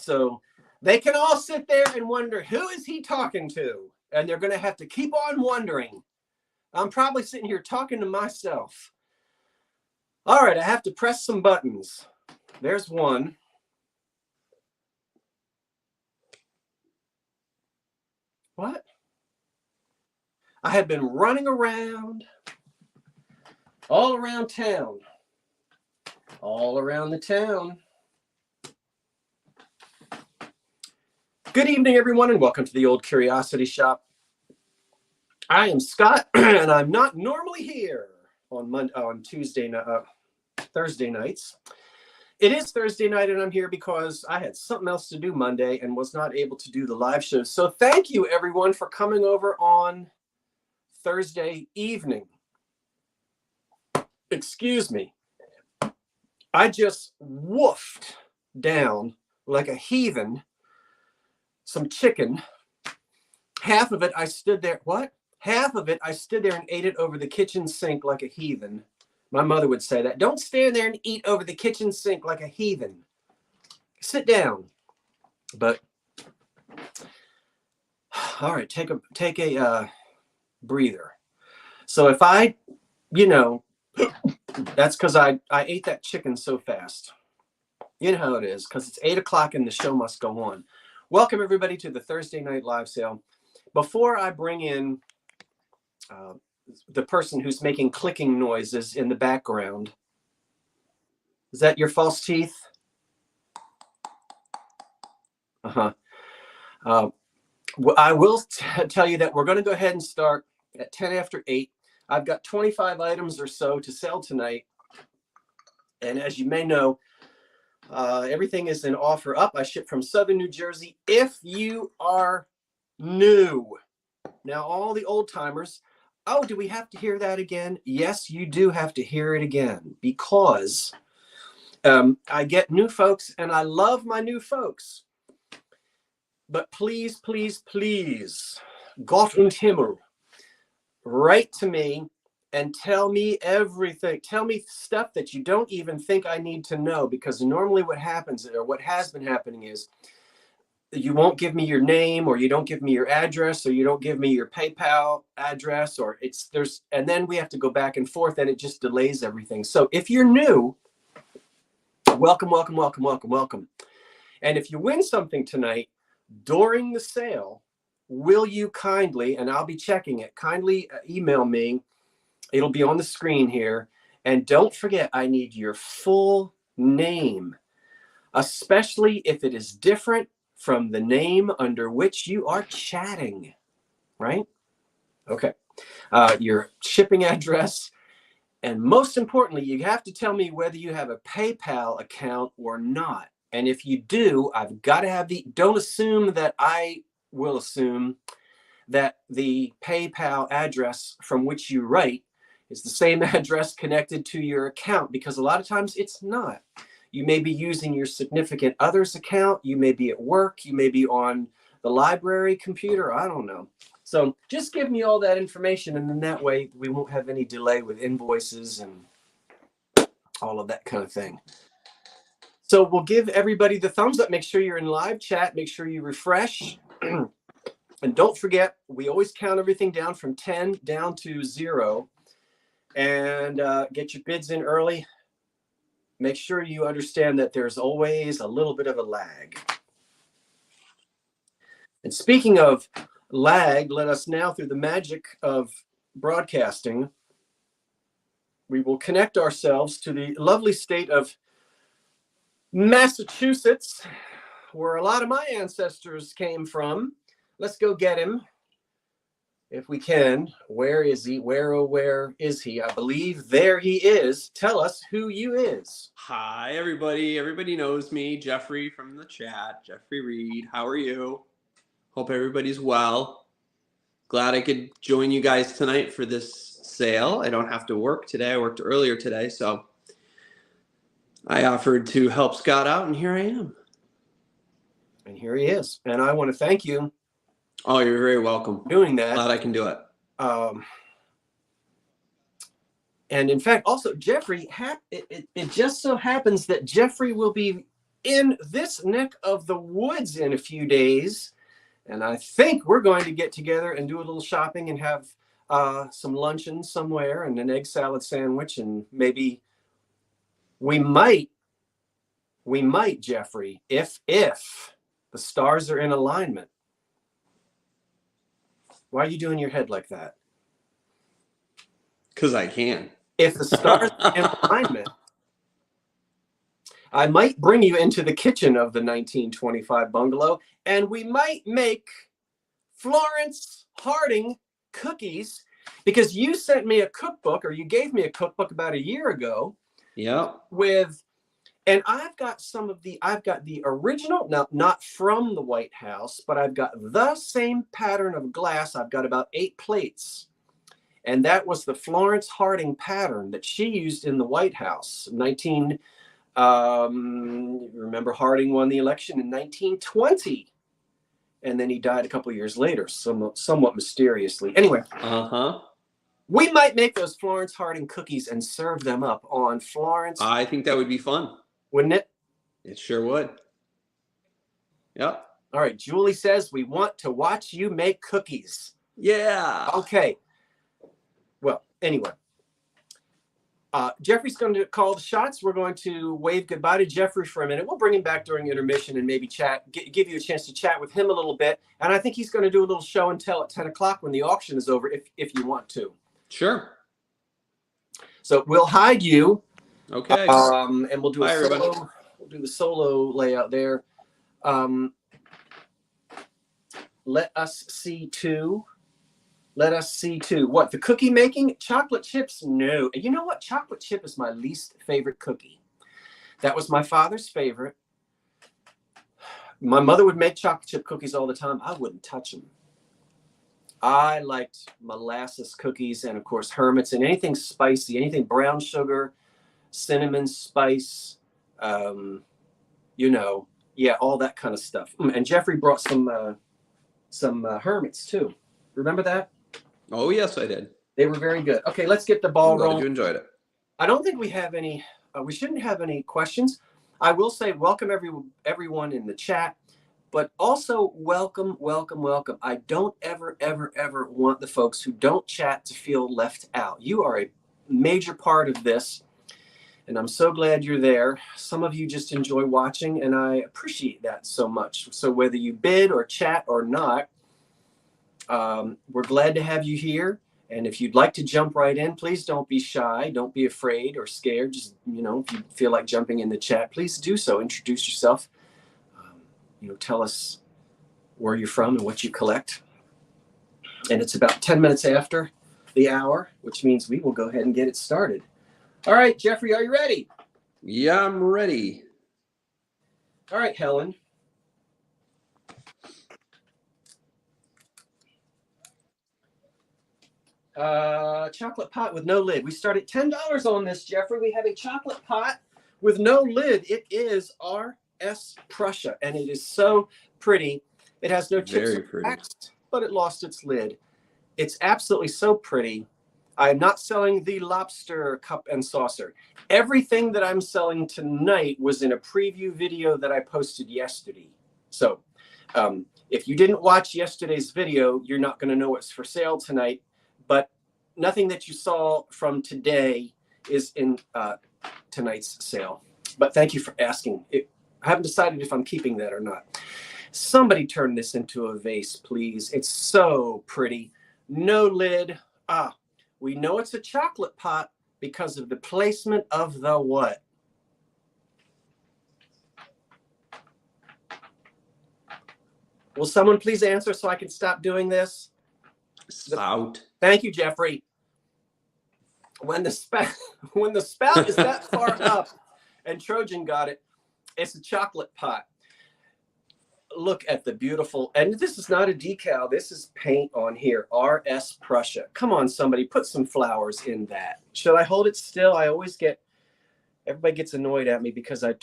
So they can all sit there and wonder, who is he talking to? And they're going to have to keep on wondering. I'm probably sitting here talking to myself. All right, I have to press some buttons. There's one. What? I had been running around, all around town, all around the town. Good evening, everyone, and welcome to the Old Curiosity Shop. I am Scott, and I'm not normally here on Thursday nights. It is Thursday night, and I'm here because I had something else to do Monday and was not able to do the live show. So thank you, everyone, for coming over on Thursday evening. Excuse me. I just woofed down like a heathen some chicken. Half of it I stood there. What? Half of it I stood there and ate it over the kitchen sink like a heathen. My mother would say that. Don't stand there and eat over the kitchen sink like a heathen. Sit down. But all right, take a breather. So if I, that's because I ate that chicken so fast. You know how it is, because it's 8 o'clock and the show must go on. Welcome, everybody, to the Thursday night live sale. Before I bring in the person who's making clicking noises in the background, is that your false teeth? I will tell you that we're going to go ahead and start at 10 after 8. I've got 25 items or so to sell tonight. And as you may know, everything is in offer up. I ship from Southern New Jersey. If you are new, now all the old timers, oh, do we have to hear that again? Yes, you do have to hear it again, because I get new folks and I love my new folks. But please, please, please, Gott und Himmel, write to me and tell me everything. Tell me stuff that you don't even think I need to know, because normally what happens, or what has been happening, is you won't give me your name, or you don't give me your address, or you don't give me your PayPal address, or and then we have to go back and forth, and it just delays everything. So if you're new, welcome, welcome, welcome, welcome, welcome. And if you win something tonight during the sale, will you kindly, and I'll be checking it, kindly email me. It'll be on the screen here. And don't forget, I need your full name, especially if it is different from the name under which you are chatting, right? Okay. Your shipping address. And most importantly, you have to tell me whether you have a PayPal account or not. And if you do, I've got to have don't assume that I will assume that the PayPal address from which you write is the same address connected to your account, because a lot of times it's not. You may be using your significant other's account. You may be at work. You may be on the library computer. I don't know. So just give me all that information, and then that way we won't have any delay with invoices and all of that kind of thing. So we'll give everybody the thumbs up. Make sure you're in live chat. Make sure you refresh. And don't forget, we always count everything down from 10 down to 0. And get your bids in early. Make sure you understand that there's always a little bit of a lag. And speaking of lag, let us now, through the magic of broadcasting, we will connect ourselves to the lovely state of Massachusetts, where a lot of my ancestors came from. Let's go get him, if we can. Where is he? Where is he? I believe there he is. Tell us who you is. Hi, everybody. Everybody knows me. Jeffrey from the chat. Jeffrey Reed. How are you? Hope everybody's well. Glad I could join you guys tonight for this sale. I don't have to work today. I worked earlier today, so I offered to help Scott out, and here I am. And here he is. And I want to thank you. Oh, you're very welcome. Doing that. Glad I can do it. And in fact, also, Jeffrey, it just so happens that Jeffrey will be in this neck of the woods in a few days. And I think we're going to get together and do a little shopping and have some luncheon somewhere and an egg salad sandwich. And maybe we might, Jeffrey, if the stars are in alignment. Why are you doing your head like that? Because I can. If the stars are in alignment, I might bring you into the kitchen of the 1925 bungalow, and we might make Florence Harding cookies, because you sent me a cookbook, or you gave me a cookbook about a year ago. Yep. And I've got the original, now not from the White House, but I've got the same pattern of glass. I've got about 8 plates. And that was the Florence Harding pattern that she used in the White House. Remember Harding won the election in 1920. And then he died a couple of years later, somewhat mysteriously. Anyway. We might make those Florence Harding cookies and serve them up on Florence. I think that would be fun. Wouldn't it? It sure would. Yep. All right. Julie says we want to watch you make cookies. Yeah. Okay. Well, anyway. Jeffrey's going to call the shots. We're going to wave goodbye to Jeffrey for a minute. We'll bring him back during intermission and maybe give you a chance to chat with him a little bit. And I think he's going to do a little show and tell at 10 o'clock when the auction is over, if you want to. Sure. So we'll hide you. Okay. And we'll do Bye, everybody. We'll do the solo layout there. Let us see two. What, the cookie making? Chocolate chips? No. You know what? Chocolate chip is my least favorite cookie. That was my father's favorite. My mother would make chocolate chip cookies all the time. I wouldn't touch them. I liked molasses cookies and, of course, Hermit's, and anything spicy, anything brown sugar, cinnamon spice, all that kind of stuff. And Jeffrey brought some Hermit's too. Remember that? Oh, yes, I did. They were very good. Okay, let's get the ball rolling. You enjoyed it. I don't think we have any, we shouldn't have any questions. I will say welcome everyone in the chat, but also welcome. I don't ever want the folks who don't chat to feel left out. You are a major part of this, and I'm so glad you're there. Some of you just enjoy watching, and I appreciate that so much. So whether you bid or chat or not, we're glad to have you here. And if you'd like to jump right in, please don't be shy. Don't be afraid or scared. Just, if you feel like jumping in the chat, please do so. Introduce yourself. Tell us where you're from and what you collect. And it's about 10 minutes after the hour, which means we will go ahead and get it started. All right, Jeffrey, are you ready? Yeah, I'm ready. All right, Helen. Chocolate pot with no lid. We start at $10 on this, Jeffrey. We have a chocolate pot with no lid. It is RS Prussia, and it is so pretty. It has no chips or cracks, but it lost its lid. It's absolutely so pretty. I am not selling the lobster cup and saucer. Everything that I'm selling tonight was in a preview video that I posted yesterday. So if you didn't watch yesterday's video, you're not going to know what's for sale tonight. But nothing that you saw from today is in tonight's sale. But thank you for asking. I haven't decided if I'm keeping that or not. Somebody turn this into a vase, please. It's so pretty. No lid. We know it's a chocolate pot because of the placement of the what? Will someone please answer so I can stop doing this? Spout. Thank you, Jeffrey. When the spout is that far up, and Trojan got it, it's a chocolate pot. Look at the beautiful, and this is not a decal. This is paint on here. RS Prussia. Come on, somebody, put some flowers in that. Should I hold it still? I always everybody gets annoyed at me because I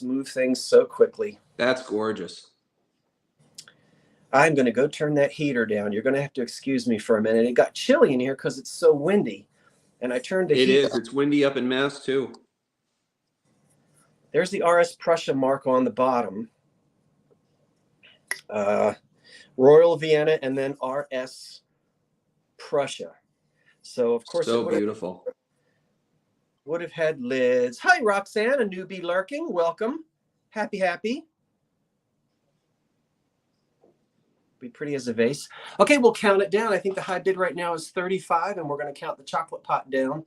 move things so quickly. That's gorgeous. I'm going to go turn that heater down. You're going to have to excuse me for a minute. It got chilly in here because it's so windy. And I turned the heat up. It's windy up in Mass, too. There's the RS Prussia mark on the bottom. Royal Vienna and then RS Prussia. So of course, so beautiful. Would have had lids. Hi, Roxanne, a newbie lurking. Welcome. Happy. Be pretty as a vase. Okay, we'll count it down. I think the high bid right now is 35, and we're going to count the chocolate pot down.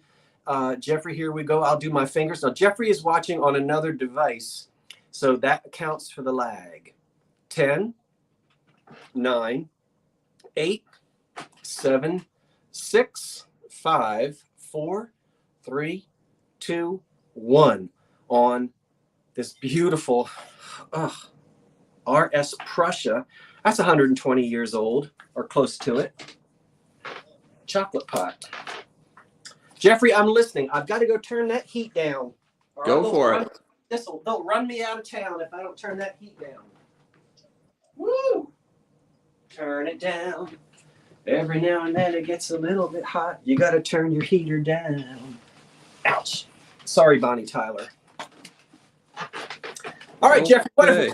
Jeffrey, here we go. I'll do my fingers. Now, Jeffrey is watching on another device, so that accounts for the lag. 10, 9, 8, 7, 6, 5, 4, 3, 2, 1 on this beautiful RS Prussia. That's 120 years old or close to it. Chocolate pot. Jeffrey, I'm listening. I've got to go turn that heat down. Go for it. They'll run me out of town if I don't turn that heat down. Woo! Turn it down. Every now and then it gets a little bit hot. You got to turn your heater down. Ouch. Sorry, Bonnie Tyler. All right, Jeffrey. Okay.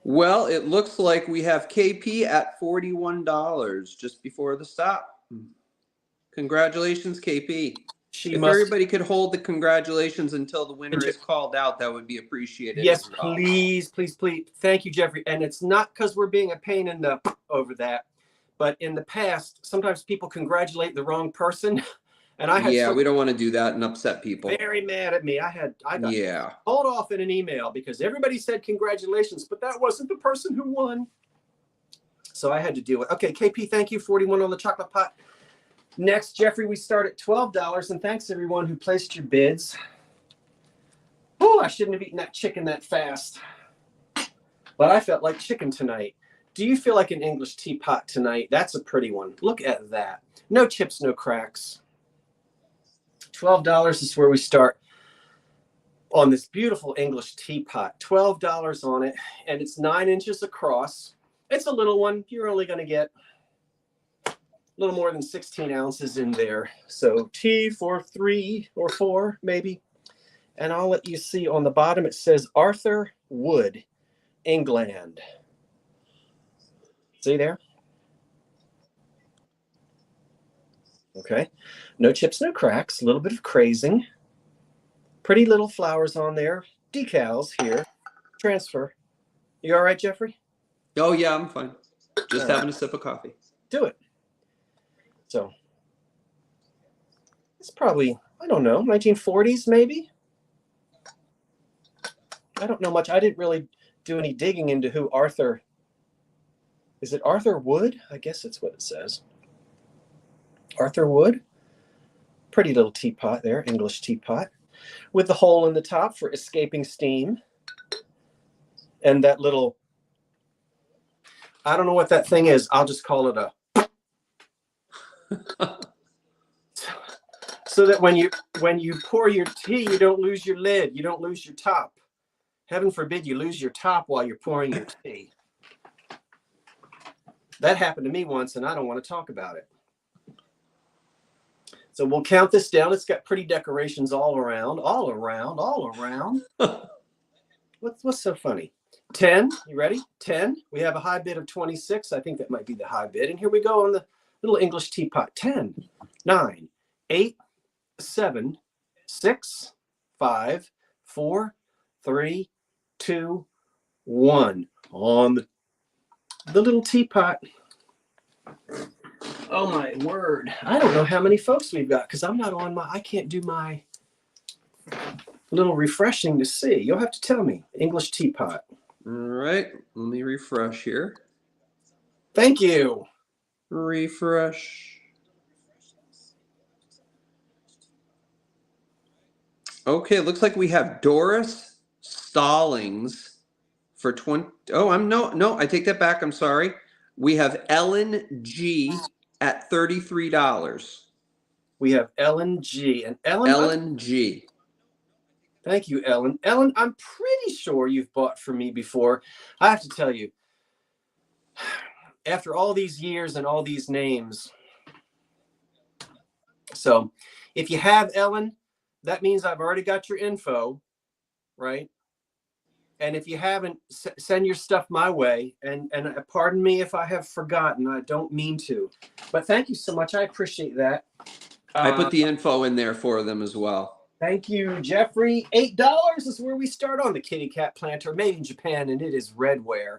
Well, it looks like we have KP at $41 just before the stop. Congratulations, KP. If everybody could hold the congratulations until the winner is called out, that would be appreciated. Yes, please. Thank you, Jeffrey. And it's not because we're being a pain in the over that, but in the past, sometimes people congratulate the wrong person. And I had we don't want to do that and upset people. Very mad at me. I got called off in an email because everybody said congratulations, but that wasn't the person who won. So I had to do it. Okay, KP, thank you. 41 on the chocolate pot. Next, Jeffrey, we start at $12, and thanks everyone who placed your bids. Oh, I shouldn't have eaten that chicken that fast, but I felt like chicken tonight. Do you feel like an English teapot tonight? That's a pretty one. Look at that. No chips, no cracks. $12 is where we start on this beautiful English teapot. $12 on it, and it's 9 inches across. It's a little one. You're only going to get a little more than 16 ounces in there. So tea for 3 or 4, maybe. And I'll let you see on the bottom, it says Arthur Wood, England. See there? Okay. No chips, no cracks. A little bit of crazing. Pretty little flowers on there. Decals here. Transfer. You all right, Jeffrey? Oh, yeah, I'm fine. Just having a sip of coffee. Do it. So it's probably, I don't know, 1940s maybe? I don't know much. I didn't really do any digging into who Arthur, is it Arthur Wood? I guess that's what it says. Arthur Wood. Pretty little teapot there, English teapot, with the hole in the top for escaping steam. And that little, I don't know what that thing is. I'll just call it a, so that when you pour your tea, you don't lose your lid, you don't lose your top. Heaven forbid you lose your top while you're pouring your tea. That happened to me once, and I don't want to talk about it. So we'll count this down. It's got pretty decorations all around. What's so funny? 10, you ready? 10. We have a high bid of 26. I think that might be the high bid. And here we go on the little English teapot. 10, 9, 8, 7, 6, 5, 4, 3, 2, 1 on the little teapot. Oh my word. I don't know how many folks we've got because I'm not on I can't do my little refreshing to see. You'll have to tell me. English teapot. All right. Let me refresh here. Thank you. Refresh. Okay, it looks like we have Doris Stallings for 20. Oh, no, I take that back. I'm sorry. We have Ellen G at $33. We have Ellen G. And Ellen G. Thank you, Ellen. Ellen, I'm pretty sure you've bought from me before. I have to tell you, after all these years and all these names. So if you have Ellen, that means I've already got your info, right? And if you haven't, send your stuff my way. And pardon me if I have forgotten. I don't mean to. But thank you so much. I appreciate that. I put the info in there for them as well. Thank you, Jeffrey. $8 is where we start on the kitty cat planter, made in Japan, and it is redware.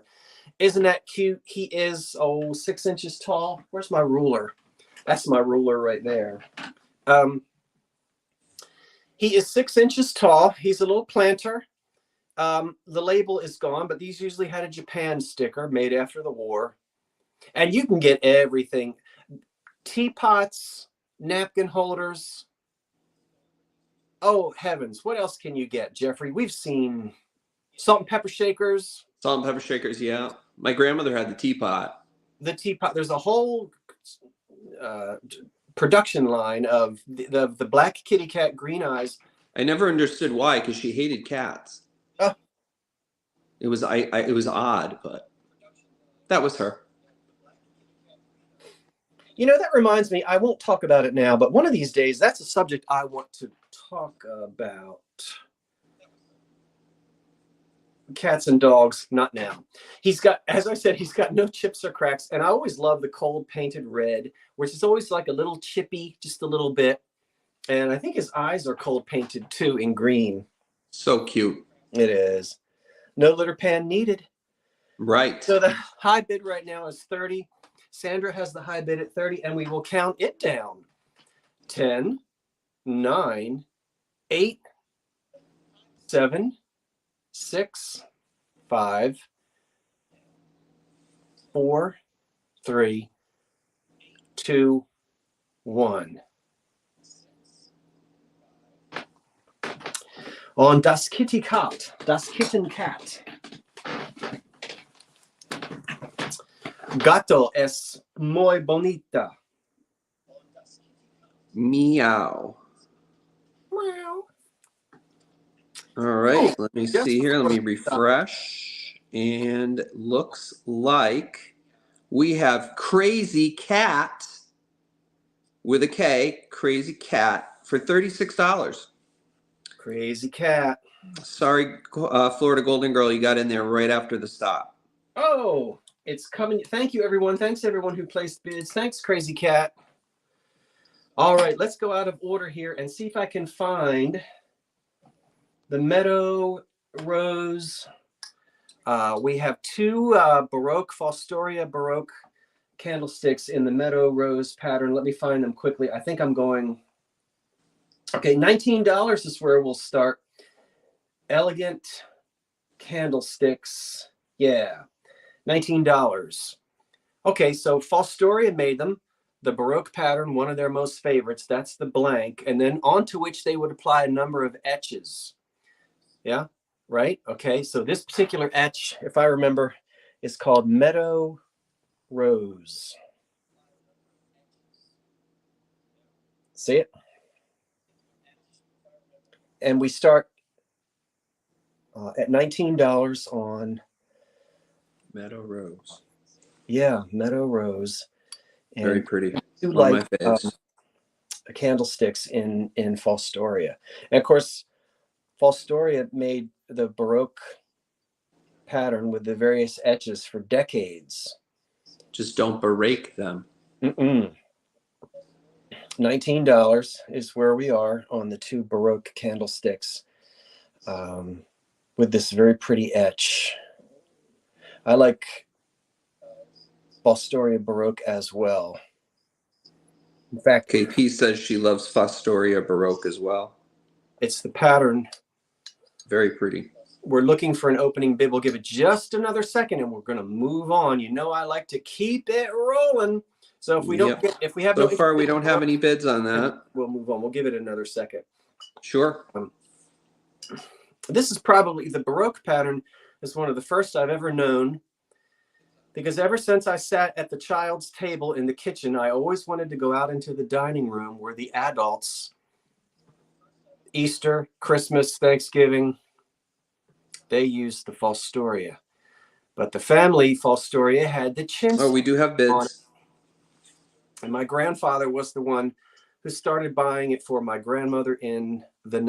Isn't that cute? He is 6 inches tall. Where's my ruler? That's my ruler right there. He is 6 inches tall. He's a little planter. The label is gone, but these usually had a Japan sticker made after the war. And you can get everything. Teapots, napkin holders. Oh, heavens. What else can you get, Jeffrey? We've seen salt and pepper shakers. Salt and pepper shakers, yeah. My grandmother had the teapot. The teapot. There's a whole production line of the black kitty cat, green eyes. I never understood why, because she hated cats. Oh. It was it was odd, but that was her. You know, that reminds me, I won't talk about it now, but one of these days, that's a subject I want to talk about. Cats and dogs, not now. He's got, as I said, he's got no chips or cracks. And I always love the cold painted red, which is always like a little chippy, just a little bit. And I think his eyes are cold painted too in green. So cute. It is. No litter pan needed. Right. So the high bid right now is 30. Sandra has the high bid at 30, and we will count it down. 10, 9, 8, 7, 6, 5, 4, 3, 2, 1. On das Kitty Cat, das Kitten Cat. Gato es muy bonita. Meow. Meow. All right, let me see here. Let me refresh. And looks like we have Crazy Cat with a K, Crazy Cat, for $36. Crazy cat. Sorry, Florida Golden Girl, you got in there right after the stop. Oh, it's coming. Thank you, everyone. Thanks, everyone who placed bids. Thanks, Crazy Cat. All right, let's go out of order here and see if I can find the Meadow Rose. We have two Baroque, Fostoria Baroque candlesticks in the Meadow Rose pattern. Let me find them quickly. I think I'm going... Okay, $19 is where we'll start. Elegant candlesticks. Yeah, $19. Okay, so Fostoria made them. The Baroque pattern, one of their most favorites. That's the blank. And then onto which they would apply a number of etches. Yeah, right? Okay, so this particular etch, if I remember, is called Meadow Rose. See it? And we start at $19 on Meadow Rose. Yeah, Meadow Rose. And very pretty. Do One like of my faves. candlesticks in Fostoria. And of course, Fostoria made the Baroque pattern with the various etches for decades. Just don't berate them. $19 is where we are on the two Baroque candlesticks with this very pretty etch. I like Fostoria Baroque as well. In fact, KP says she loves Fostoria Baroque as well. It's the pattern. Very pretty. We're looking for an opening bid. We'll give it just another second and we're going to move on. You know, I like to keep it rolling. So if we don't get, if we have so far, we don't have any bids on that. We'll move on. We'll give it another second. Sure. This is probably the Baroque pattern is one of the first I've ever known, because ever since I sat at the child's table in the kitchen, I always wanted to go out into the dining room where the adults, Easter, Christmas, Thanksgiving, they used the Fostoria. But the family Fostoria had the chintz. Oh, we do have bids. And my grandfather was the one who started buying it for my grandmother in the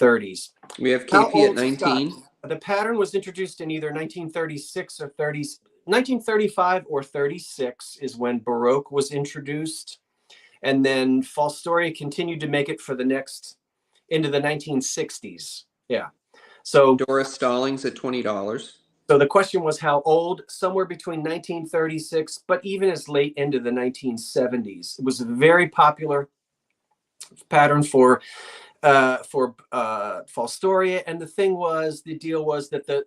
30s. We have How KP at old, 19. Scott? The pattern was introduced in either 1936 or 30s. 1935 or 36 is when Baroque was introduced. And then Fostoria continued to make it for the next, into the 1960s. Yeah. So Doris Stallings at $20. So the question was how old? Somewhere between 1936, but even as late into the 1970s. It was a very popular pattern for Fostoria. And the deal was that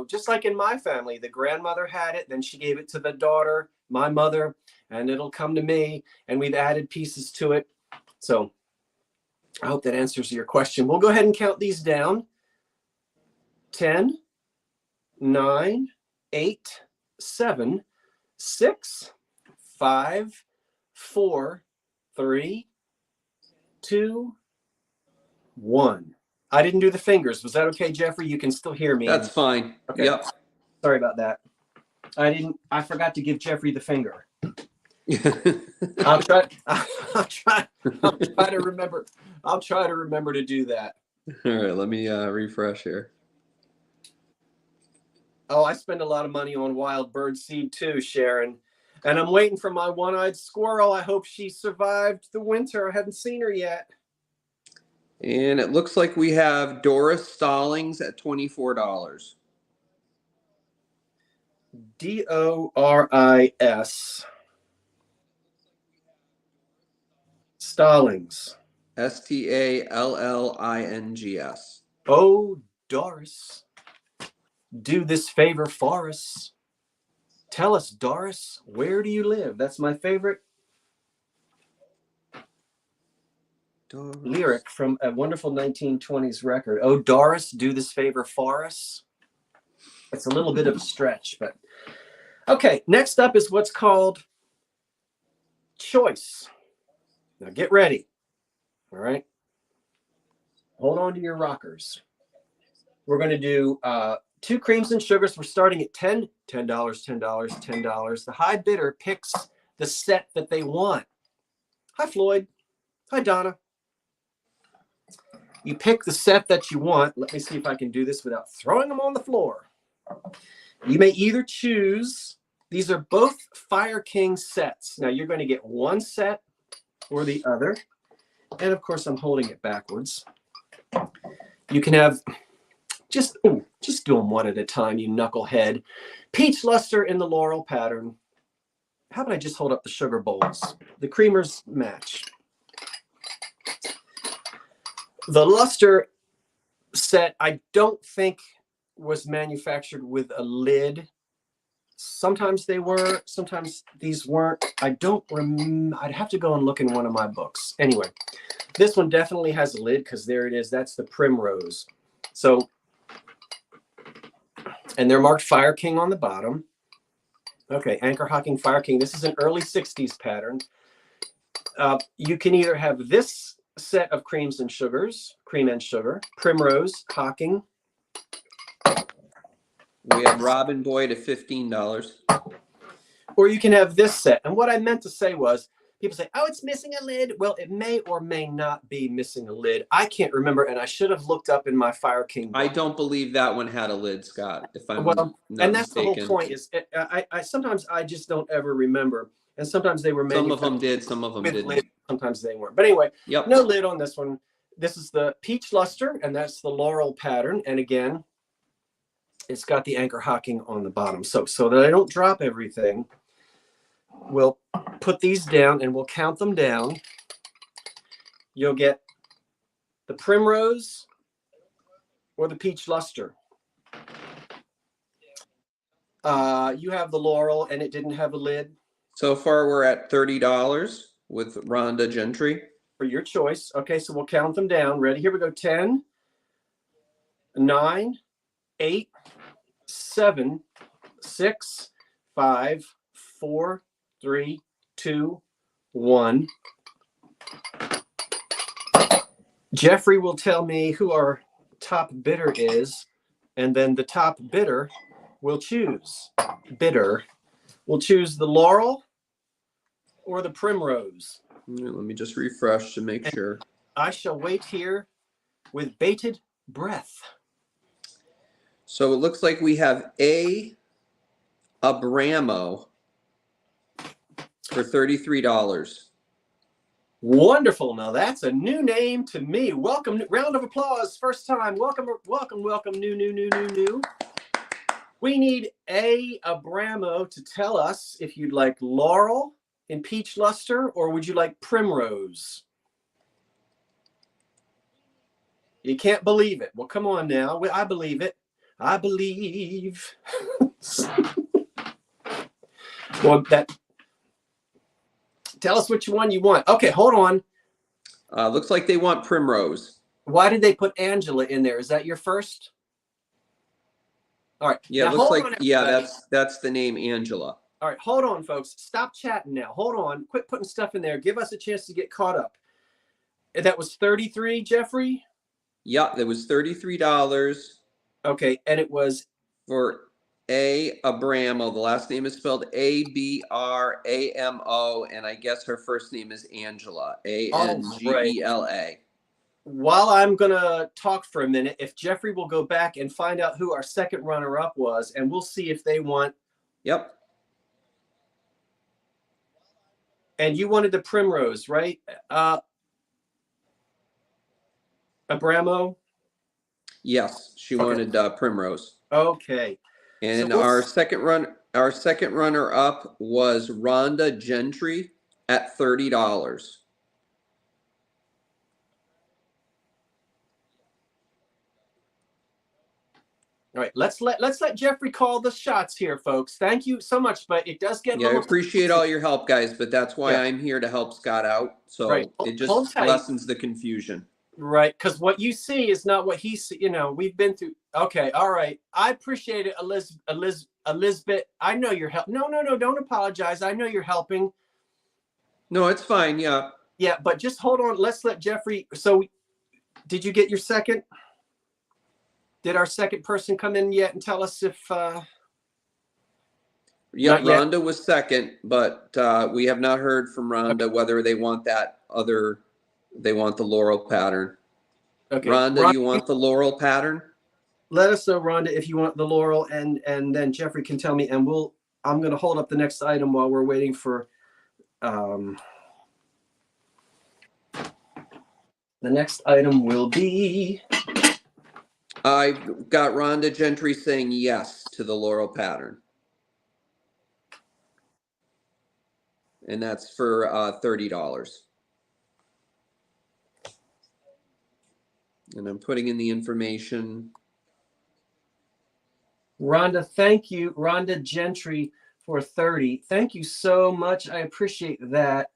just like in my family, the grandmother had it, then she gave it to the daughter, my mother, and it'll come to me, and we've added pieces to it. So I hope that answers your question. We'll go ahead and count these down. 10, 9, 8, 7, 6, 5, 4, 3, 2, 1. I didn't do the fingers. Was that okay, Jeffrey? You can still hear me. That's fine. Okay. Yep. Sorry about that. I forgot to give Jeffrey the finger. I'll try to remember. I'll try to remember to do that. All right, let me refresh here. Oh, I spend a lot of money on wild bird seed too, Sharon. And I'm waiting for my one-eyed squirrel. I hope she survived the winter. I haven't seen her yet. And it looks like we have Doris Stallings at $24. Doris. Stallings. Stallings. Oh, Doris. Do this favor for us. Tell us, Doris, where do you live? That's my favorite lyric from a wonderful 1920s record. Oh, Doris, do this favor for us. It's a little bit of a stretch, but okay. Next up is what's called choice. Now get ready. All right. Hold on to your rockers. We're going to do 2 creams and sugars. We're starting at $10, $10. The high bidder picks the set that they want. Hi, Floyd. Hi, Donna. You pick the set that you want. Let me see if I can do this without throwing them on the floor. You may either choose. These are both Fire King sets. Now, you're going to get one set or the other. And, of course, I'm holding it backwards. You can have just do them one at a time, you knucklehead. Peach luster in the laurel pattern. How about I just hold up the sugar bowls? The creamers match. The luster set, I don't think was manufactured with a lid. Sometimes they were, sometimes these weren't. I don't remember. I'd have to go and look in one of my books. Anyway, this one definitely has a lid because there it is. That's the primrose. So, and they're marked Fire King on the bottom. Okay, Anchor Hocking Fire King. This is an early 60s pattern. You can either have this set of creams and sugars, cream and sugar, Primrose, Hocking. We have Robin Boyd at $15. Or you can have this set. And what I meant to say was, people say, oh, it's missing a lid. Well, it may or may not be missing a lid. I can't remember, and I should have looked up in my Fire King book. I don't believe that one had a lid, Scott, if I'm not and that's mistaken. The whole point is, I sometimes I just don't ever remember. And sometimes they were some of them did, some of them didn't. Lid, sometimes they weren't. But anyway, yep. No lid on this one. This is the Peach Luster, and that's the Laurel pattern. And again, it's got the Anchor Hocking on the bottom. So that I don't drop everything, we'll put these down and we'll count them down. You'll get the Primrose or the Peach Luster. You have the Laurel and it didn't have a lid. So far we're at $30 with Rhonda Gentry. For your choice. Okay, so we'll count them down. Ready? Here we go. 10, 9, 8, 7, 6, 5, 4, 3, 2, 1. Jeffrey will tell me who our top bidder is, and then the top bidder will choose. Bidder will choose the Laurel or the Primrose. Let me just refresh to make sure. I shall wait here with bated breath. So it looks like we have A Abramo for $33. Wonderful. Now that's a new name to me. Welcome. Round of applause. First time. Welcome. New. We need A Abramo to tell us if you'd like laurel in peach luster or would you like primrose? You can't believe it. Well, come on now. I believe it. I believe. Well, tell us which one you want. Okay, hold on. Looks like they want primrose. Why did they put Angela in there? Is that your first? All right. Yeah, now, looks hold like, on, yeah, that's the name, Angela. All right, hold on, folks. Stop chatting now. Hold on. Quit putting stuff in there. Give us a chance to get caught up. That was 33, Jeffrey? Yeah, that was $33. Okay, and it was for A Abramo. The last name is spelled Abramo, and I guess her first name is Angela. Angela. While I'm going to talk for a minute, if Jeffrey will go back and find out who our second runner-up was, and we'll see if they want. Yep. And you wanted the primrose, right? Abramo? Yes, she wanted primrose. Okay. And so our second runner-up was Rhonda Gentry at $30. All right, let's let Jeffrey call the shots here, folks. Thank you so much, but it does get. Yeah, I appreciate all your help, guys, but that's why I'm here to help Scott out. So it just lessens the confusion. Right, because what you see is not what he see. You know, we've been through. Okay, all right. I appreciate it, Elizabeth. I know you're helping. No, don't apologize. I know you're helping. No, it's fine. Yeah. Yeah, but just hold on. Let's let Jeffrey. So, did you get your second? Did our second person come in yet and tell us if? Yeah, Rhonda was second, but we have not heard from Rhonda whether they want that other. They want the laurel pattern. Okay. Rhonda, you want the laurel pattern? Let us know, Rhonda, if you want the laurel, and then Jeffrey can tell me, and I'm going to hold up the next item while we're waiting for. The next item will be. I've got Rhonda Gentry saying yes to the laurel pattern. And that's for $30. And I'm putting in the information. Rhonda, thank you. Rhonda Gentry for 30. Thank you so much. I appreciate that.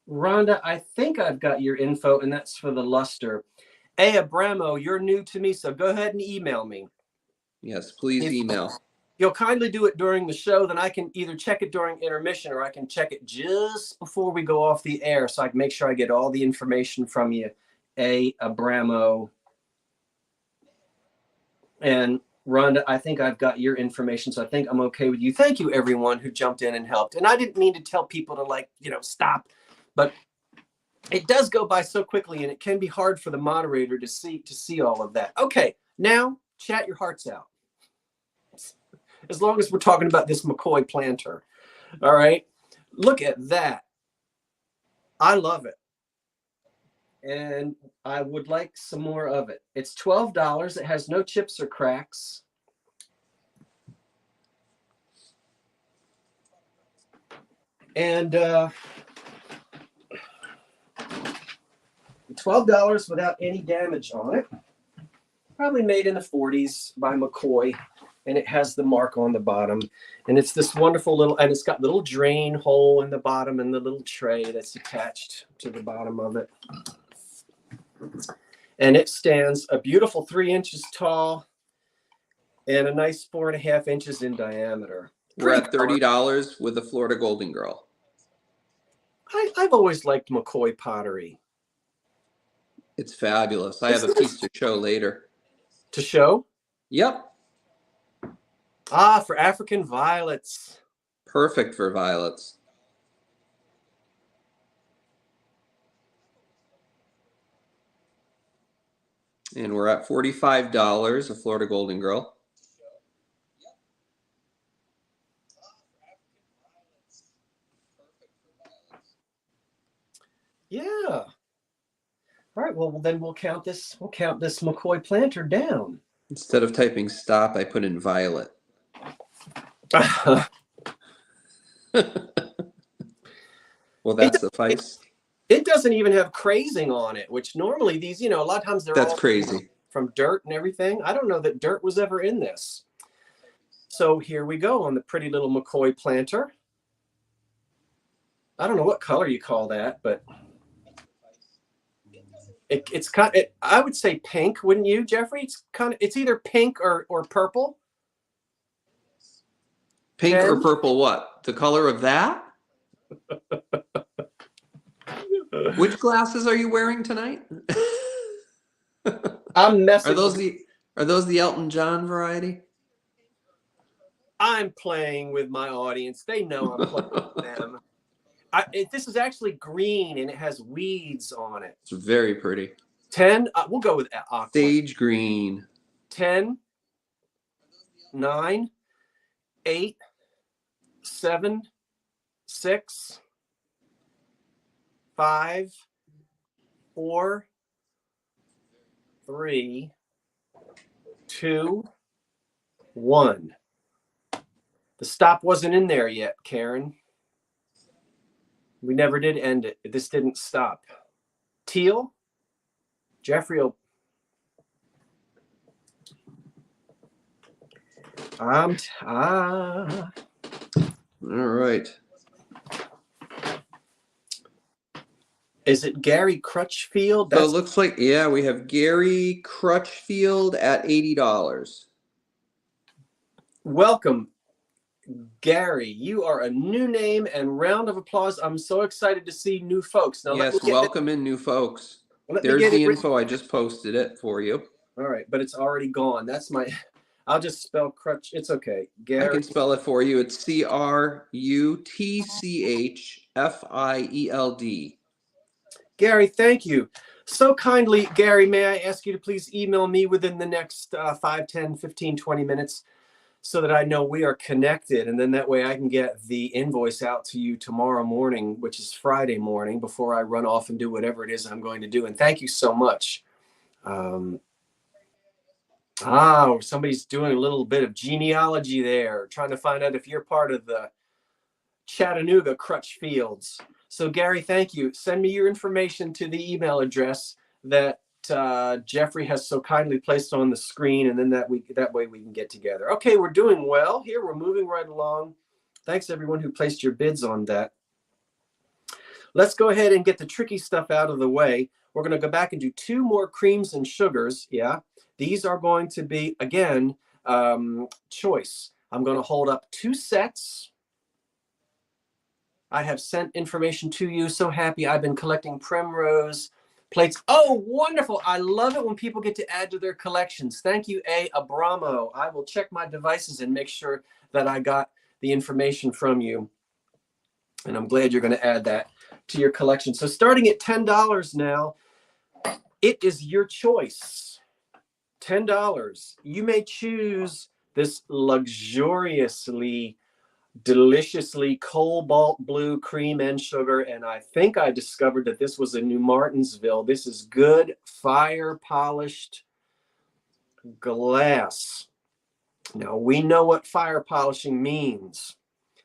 Rhonda, I think I've got your info, and that's for the luster. Hey, Abramo, you're new to me, so go ahead and email me. Yes, please email. You'll kindly do it during the show, then I can either check it during intermission or I can check it just before we go off the air so I can make sure I get all the information from you. Hey, Abramo. And Rhonda, I think I've got your information, so I think I'm okay with you. Thank you, everyone who jumped in and helped. And I didn't mean to tell people to, stop, but it does go by so quickly, and it can be hard for the moderator to see all of that. Okay, now chat your hearts out. As long as we're talking about this McCoy planter. All right, look at that. I love it. And I would like some more of it. It's $12. It has no chips or cracks. And $12 without any damage on it. Probably made in the 40s by McCoy. And it has the mark on the bottom. And it's this wonderful little, and it's got little drain hole in the bottom and the little tray that's attached to the bottom of it. And it stands a beautiful 3 inches tall and a nice 4.5 inches in diameter. We're at $30 with the Florida Golden Girl. I've always liked McCoy pottery. It's fabulous. I have a piece to show later. To show? Yep. Ah, for African violets. Perfect for violets. And we're at $45, a Florida Golden Girl. Yeah. All right. Well, then we'll count this. We'll count this McCoy planter down. Instead of typing stop, I put in violet. Will that suffice? It doesn't even have crazing on it, which normally these, a lot of times they're That's all crazy. From dirt and everything. I don't know that dirt was ever in this. So here we go on the pretty little McCoy planter. I don't know what color you call that, but it's kind of, I would say pink, wouldn't you, Jeffrey? It's either pink or purple. Pink or purple what? The color of that? Which glasses are you wearing tonight? I'm messing. Are those the Elton John variety? I'm playing with my audience. They know I'm playing with them. This is actually green and it has weeds on it. It's very pretty. 10. We'll go with aqua. Sage green. 10, 9, 8, 7, 6, 5, 4, 3, 2, 1. The stop wasn't in there yet, Karen. We never did end it. This didn't stop. Teal. Jeffrey will. All right. Is it Gary Crutchfield? So it looks like, yeah, we have Gary Crutchfield at $80. Welcome, Gary. You are a new name, and round of applause. I'm so excited to see new folks. Now, yes, welcome in new folks. There's the info. I just posted it for you. All right, but it's already gone. That's my. I'll just spell Crutch. It's okay. Gary. I can spell it for you. It's CRUTCHFIELD. Gary, thank you. So kindly, Gary, may I ask you to please email me within the next 5, 10, 15, 20 minutes so that I know we are connected. And then that way I can get the invoice out to you tomorrow morning, which is Friday morning, before I run off and do whatever it is I'm going to do. And thank you so much. Somebody's doing a little bit of genealogy there, trying to find out if you're part of the Chattanooga Crutchfields. So Gary, thank you. Send me your information to the email address that Jeffrey has so kindly placed on the screen, and then that way we can get together. Okay, we're doing well here. We're moving right along. Thanks everyone who placed your bids on that. Let's go ahead and get the tricky stuff out of the way. We're going to go back and do 2 more creams and sugars. Yeah, these are going to be, again, choice. I'm going to hold up 2 sets. I have sent information to you. So happy. I've been collecting Primrose plates. Oh, wonderful. I love it when people get to add to their collections. Thank you, Abramo. I will check my devices and make sure that I got the information from you. And I'm glad you're going to add that to your collection. So starting at $10 now, it is your choice. $10. You may choose this luxuriously deliciously cobalt blue cream and sugar, and I think I discovered that this was a New Martinsville. This is good fire polished glass. Now we know what fire polishing means.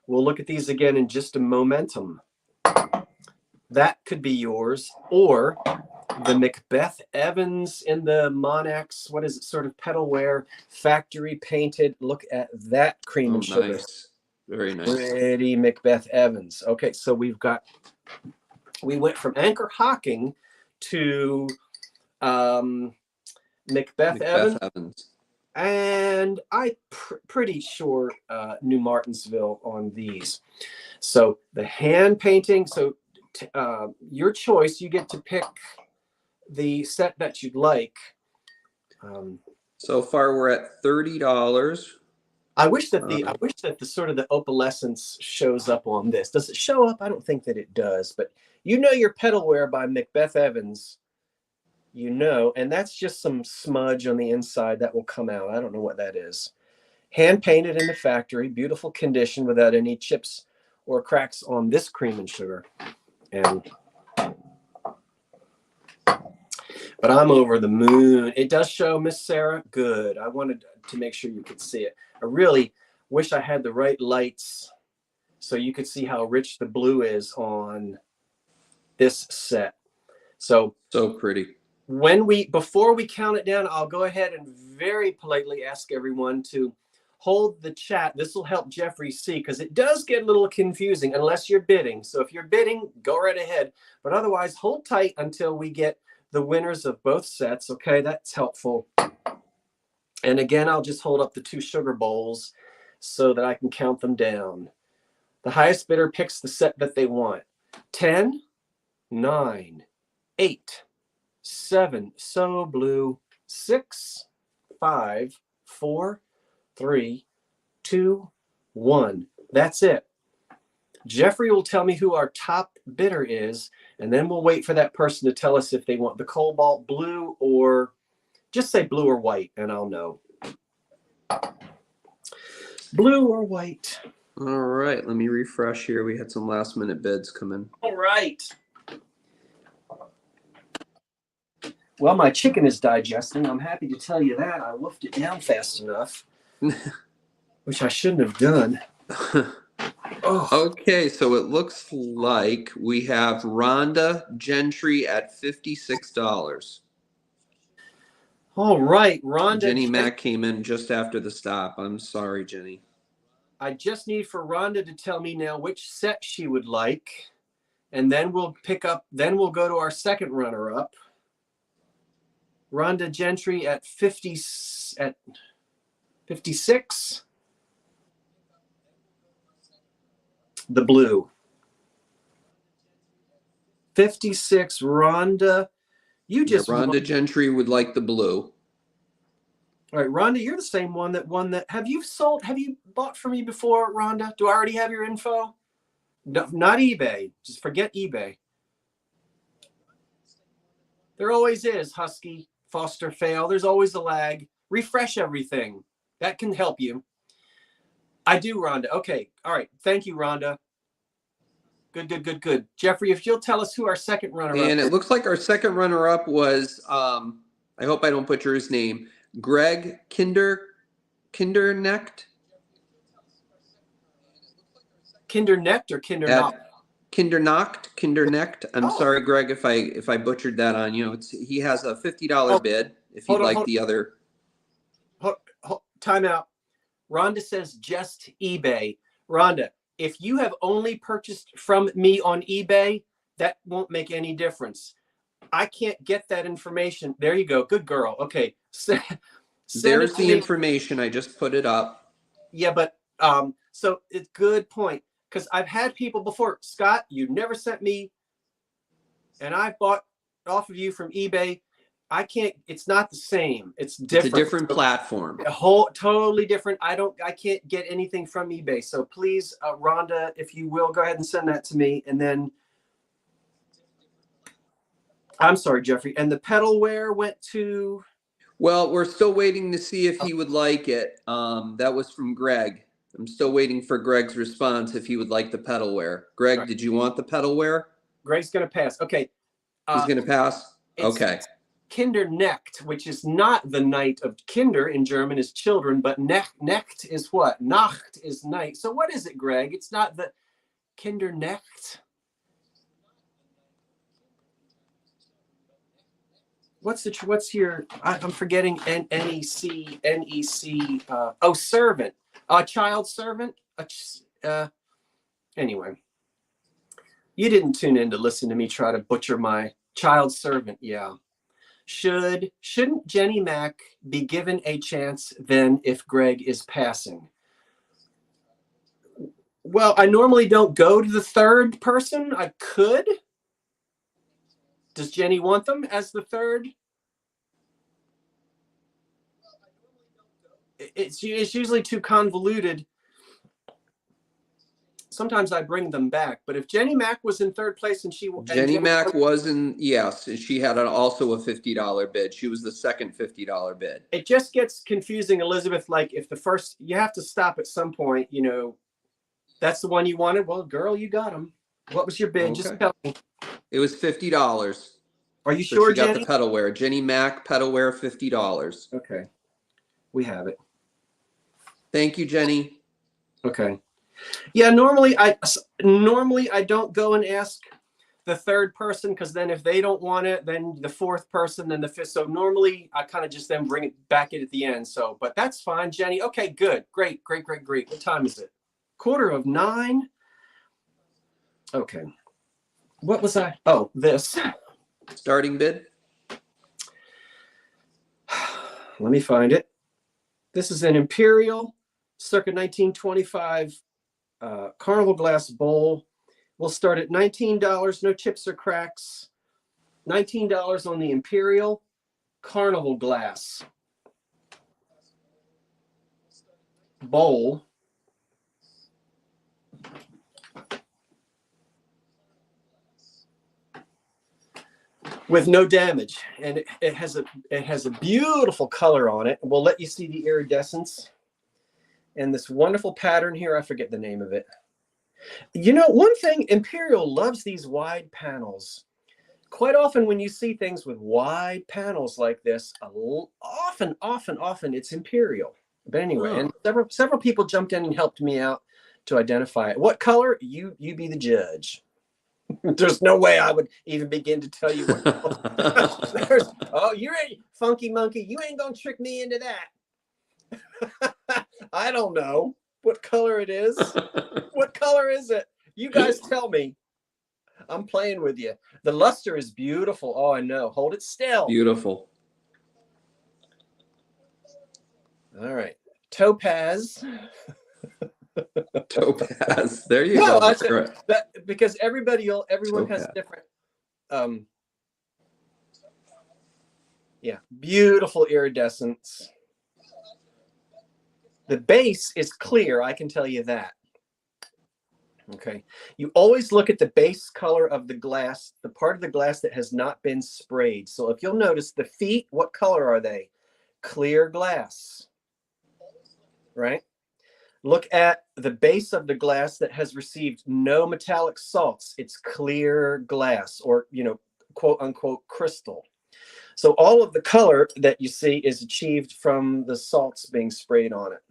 We'll look at these again in just a momentum. That could be yours, or the Macbeth Evans in the Monax, what is it, sort of pedalware, factory painted. Look at that cream and sugar. Nice. Very nice. Pretty Macbeth Evans. Okay, so we went from Anchor Hocking to Macbeth Evans. And I'm pretty sure New Martinsville on these. So the hand painting, so your choice, you get to pick the set that you'd like. So far we're at $30. I wish that the sort of the opalescence shows up on this. Does it show up? I don't think that it does, but you know your pedalware by Macbeth Evans you know, and that's just some smudge on the inside that will come out. I don't know what that is. Hand painted in the factory, beautiful condition without any chips or cracks on this cream and sugar. But I'm over the moon. It does show, Miss Sarah. Good. I wanted to make sure you could see it. I really wish I had the right lights so you could see how rich the blue is on this set. So pretty. Before we count it down, I'll go ahead and very politely ask everyone to hold the chat. This will help Jeffrey see, because it does get a little confusing unless you're bidding. So if you're bidding, go right ahead. But otherwise, hold tight until we get the winners of both sets. Okay, that's helpful. And again, I'll just hold up the 2 sugar bowls so that I can count them down. The highest bidder picks the set that they want. 10, 9, 8, 7, so blue, 6, 5, 4, 3, 2, 1. That's it. Jeffrey will tell me who our top bidder is, and then we'll wait for that person to tell us if they want the cobalt blue, or just say blue or white, and I'll know. Blue or white. All right, let me refresh here. We had some last minute bids come in. All right. Well, my chicken is digesting. I'm happy to tell you that. I wolfed it down fast enough, which I shouldn't have done. Oh. Okay, so it looks like we have Rhonda Gentry at $56. All right, Rhonda. Jenny Mack came in just after the stop. I'm sorry, Jenny. I just need for Rhonda to tell me now which set she would like, and then we'll we'll go to our second runner-up. Rhonda Gentry at 56. The blue. 56, Rhonda. Rhonda Gentry would like the blue. All right, Rhonda, you're the same one that won that. Have you bought from me before, Rhonda? Do I already have your info? No, not eBay. Just forget eBay. There always is, Husky, Foster, fail. There's always a lag. Refresh everything. That can help you. I do, Rhonda. Okay. All right. Thank you, Rhonda. Good. Jeffrey, if you'll tell us who our second runner-up is. And it looks like our second runner-up was, I hope I don't butcher his name, Greg Kindernecht. Kindernecht or Kindernacht? Kindernecht. I'm sorry, Greg, if I butchered that on you. He has a $50 bid if you'd like the other. Time out. Rhonda says just eBay. Rhonda, if you have only purchased from me on eBay, that won't make any difference. I can't get that information. There you go. Good girl. Okay. There's the information. I just put it up. Yeah, but so it's good point. Because I've had people before, Scott, you never sent me, and I bought off of you from eBay. I can't, it's not the same. It's different. It's a different platform. Totally different. I can't get anything from eBay. So please, Rhonda, if you will, go ahead and send that to me. And then, I'm sorry, Jeffrey. And the pedalware went to? Well, we're still waiting to see if he would like it. That was from Greg. I'm still waiting for Greg's response if he would like the pedalware. Greg, right. Did you want the pedalware? Greg's going to pass. Okay. He's going to pass? Okay. Kindernecht, which is not the night of Kinder in German is children, but Necht is what? Nacht is night. So what is it, Greg? It's not the Kindernecht. What's your, I'm forgetting NEC, servant. A child servant? Anyway, you didn't tune in to listen to me try to butcher my child servant. Yeah. Shouldn't Jenny Mack be given a chance then if Greg is passing? Well, I normally don't go to the third person. I could. Does Jenny want them as the third? It's usually too convoluted. sometimes I bring them back. But if Jenny Mac was in third place and Jenny Mac was in, yes, she had also a $50 bid. She was the second $50 bid. It just gets confusing, Elizabeth. Like if the first, you have to stop at some point, you know, that's the one you wanted. Well, girl, you got them. What was your bid? Okay. Just tell me. It was $50. Are you So sure, she got Jenny? the pedalware. Jenny Mac pedalware, $50. Okay. We have it. Thank you, Jenny. Okay. Yeah, normally I don't go and ask the third person, because then if they don't want it, then the fourth person, then the fifth. So normally I kind of just then bring it back in at the end. So, but that's fine, Jenny. Okay, good. Great. What time is it? 8:45. Okay. What was I? Oh, this. Starting bid. Let me find it. This is an Imperial circa 1925 Carnival glass bowl. We'll start at $19, no chips or cracks. $19 on the Imperial Carnival glass bowl. With no damage, and it has a beautiful color on it. We'll let you see the iridescence and this wonderful pattern here. I forget the name of it. You know, one thing, Imperial loves these wide panels. Quite often when you see things with wide panels like this, often it's Imperial. But anyway, and several people jumped in and helped me out to identify it. What color? You be the judge. There's no way I would even begin to tell you what color. Oh, you're a funky monkey. You ain't gonna trick me into that. I don't know what color it is. What color is it? You guys tell me. I'm playing with you. The luster is beautiful. Oh, I know. Hold it still. Beautiful. All right. Topaz. Topaz. There you go. That's that, because everyone has different. Yeah, beautiful iridescence. The base is clear. I can tell you that. Okay. You always look at the base color of the glass, the part of the glass that has not been sprayed. So if you'll notice the feet, what color are they? Clear glass. Right? Look at the base of the glass that has received no metallic salts. It's clear glass, or, you know, quote unquote crystal. So all of the color that you see is achieved from the salts being sprayed on it.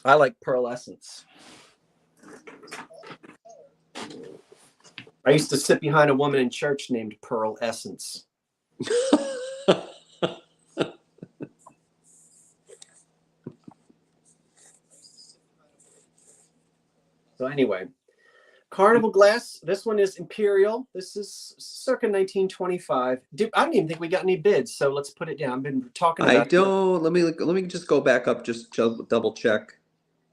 I like pearlescence. I used to sit behind a woman in church named Pearl Essence. So anyway, Carnival glass. This one is Imperial. This is circa 1925. I don't even think we got any bids, so let's put it down. I've been talking about. I don't. Let me just go back up, just double check.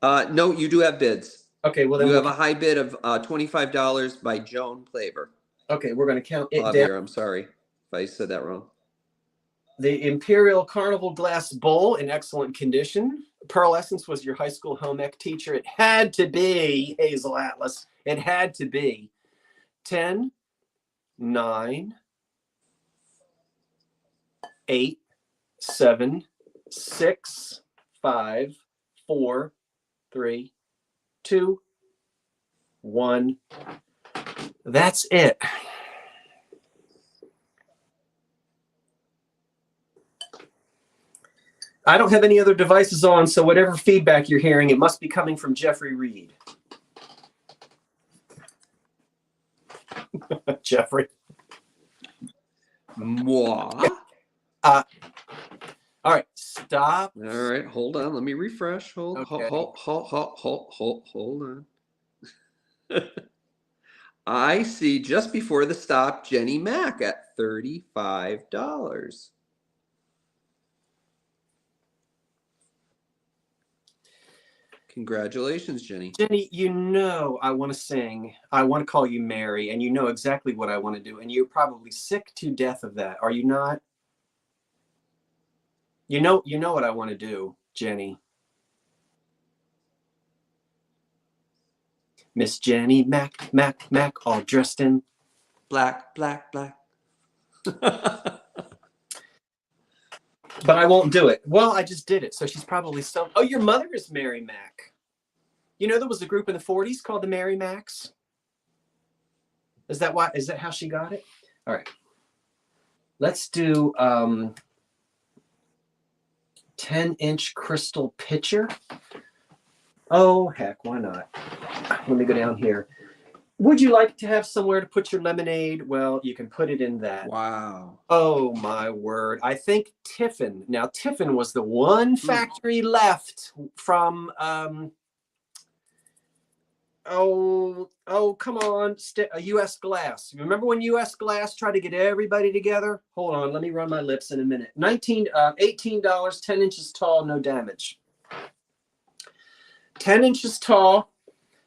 No, you do have bids. Okay, well then you have a high bid of $25 by Joan Plaver. Okay, we're going to count it Javier, down. I'm sorry if I said that wrong. The Imperial Carnival glass bowl in excellent condition. Pearl Essence was your high school home ec teacher. It had to be Hazel Atlas. It had to be 10, 9, 8, 7, 6, 5, 4, 3, 2, 1. That's it. I don't have any other devices on, so whatever feedback you're hearing, it must be coming from Jeffrey Reed. Jeffrey. Moi. All right, stop. All right, hold on. Let me refresh. Hold on. I see just before the stop, Jenny Mac at $35. Congratulations, Jenny. Jenny, you know I want to sing. I want to call you Mary, and you know exactly what I want to do, and you're probably sick to death of that. Are you not? You know what I want to do, Jenny. Miss Jenny Mac, Mac, Mac, all dressed in Black, black, black. but I won't do it. Well, I just did it. So she's probably so. Oh, your mother is Mary Mac. You know, there was a group in the 40s called the Mary Macs. Is that why? Is that how she got it? All right. Let's do 10-inch crystal pitcher. Oh, heck, why not? Let me go down here. Would you like to have somewhere to put your lemonade? Well, you can put it in that. Wow. Oh, my word. I think Tiffin. Now, Tiffin was the one factory left from, come on, U.S. Glass. Remember when U.S. Glass tried to get everybody together? Hold on, let me run my lips in a minute. $18, 10 inches tall, no damage. 10 inches tall,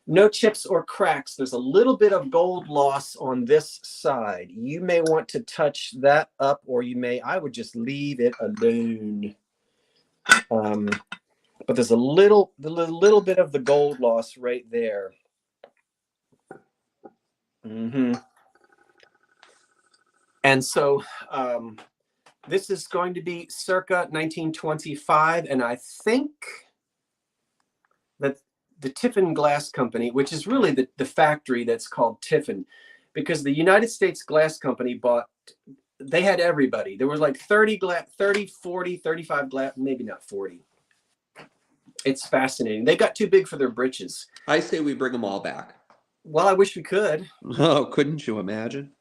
no chips or cracks. There's a little bit of gold loss on this side. You may want to touch that up, or I would just leave it alone. But there's a little bit of the gold loss right there. And so this is going to be circa 1925, and I think that the Tiffin Glass Company, which is really the factory that's called Tiffin, because the United States Glass Company they had everybody. There was like 30, 40, 35 glass, maybe not 40. It's fascinating. They got too big for their britches. I say we bring them all back. Well, I wish we could. Oh, couldn't you imagine?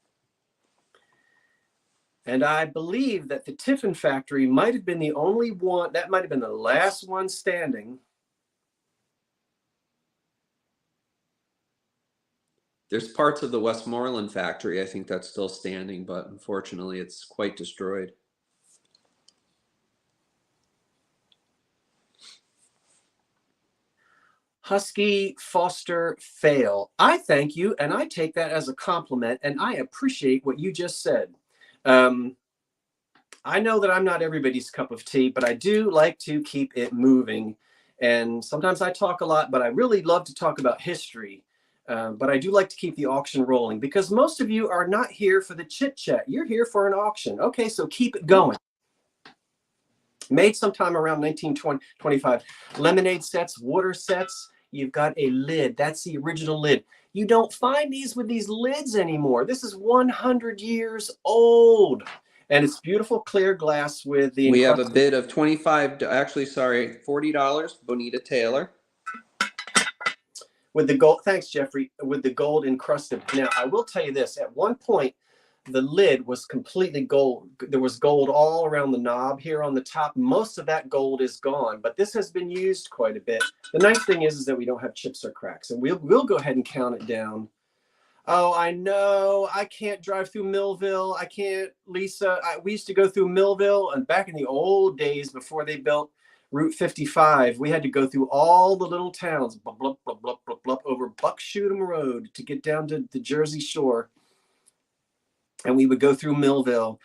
And I believe that the Tiffin factory might have been the only one, that might have been the last one standing. There's parts of the Westmoreland factory, I think that's still standing, but unfortunately it's quite destroyed. Husky Foster Fail. I thank you, and I take that as a compliment, and I appreciate what you just said. I know that I'm not everybody's cup of tea, but I do like to keep it moving. And sometimes I talk a lot, but I really love to talk about history. But I do like to keep the auction rolling, because most of you are not here for the chit chat. You're here for an auction. Okay, so keep it going. Made sometime around 1925. Lemonade sets, water sets. You've got a lid. That's the original lid. You don't find these with these lids anymore. This is 100 years old. And it's beautiful clear glass with the... We have a bid of $40, Bonita Taylor. With the gold, thanks, Jeffrey, with the gold encrusted. Now, I will tell you this. At one point, the lid was completely gold. There was gold all around the knob here on the top. Most of that gold is gone, but this has been used quite a bit. The nice thing is that we don't have chips or cracks, and we'll go ahead and count it down. Oh, I know. I can't drive through Millville. I can't, Lisa. We used to go through Millville, and back in the old days before they built Route 55, we had to go through all the little towns, blup, blup, blup, blup, blup, blup, over Buckshootum Road to get down to the Jersey Shore. And we would go through Millville.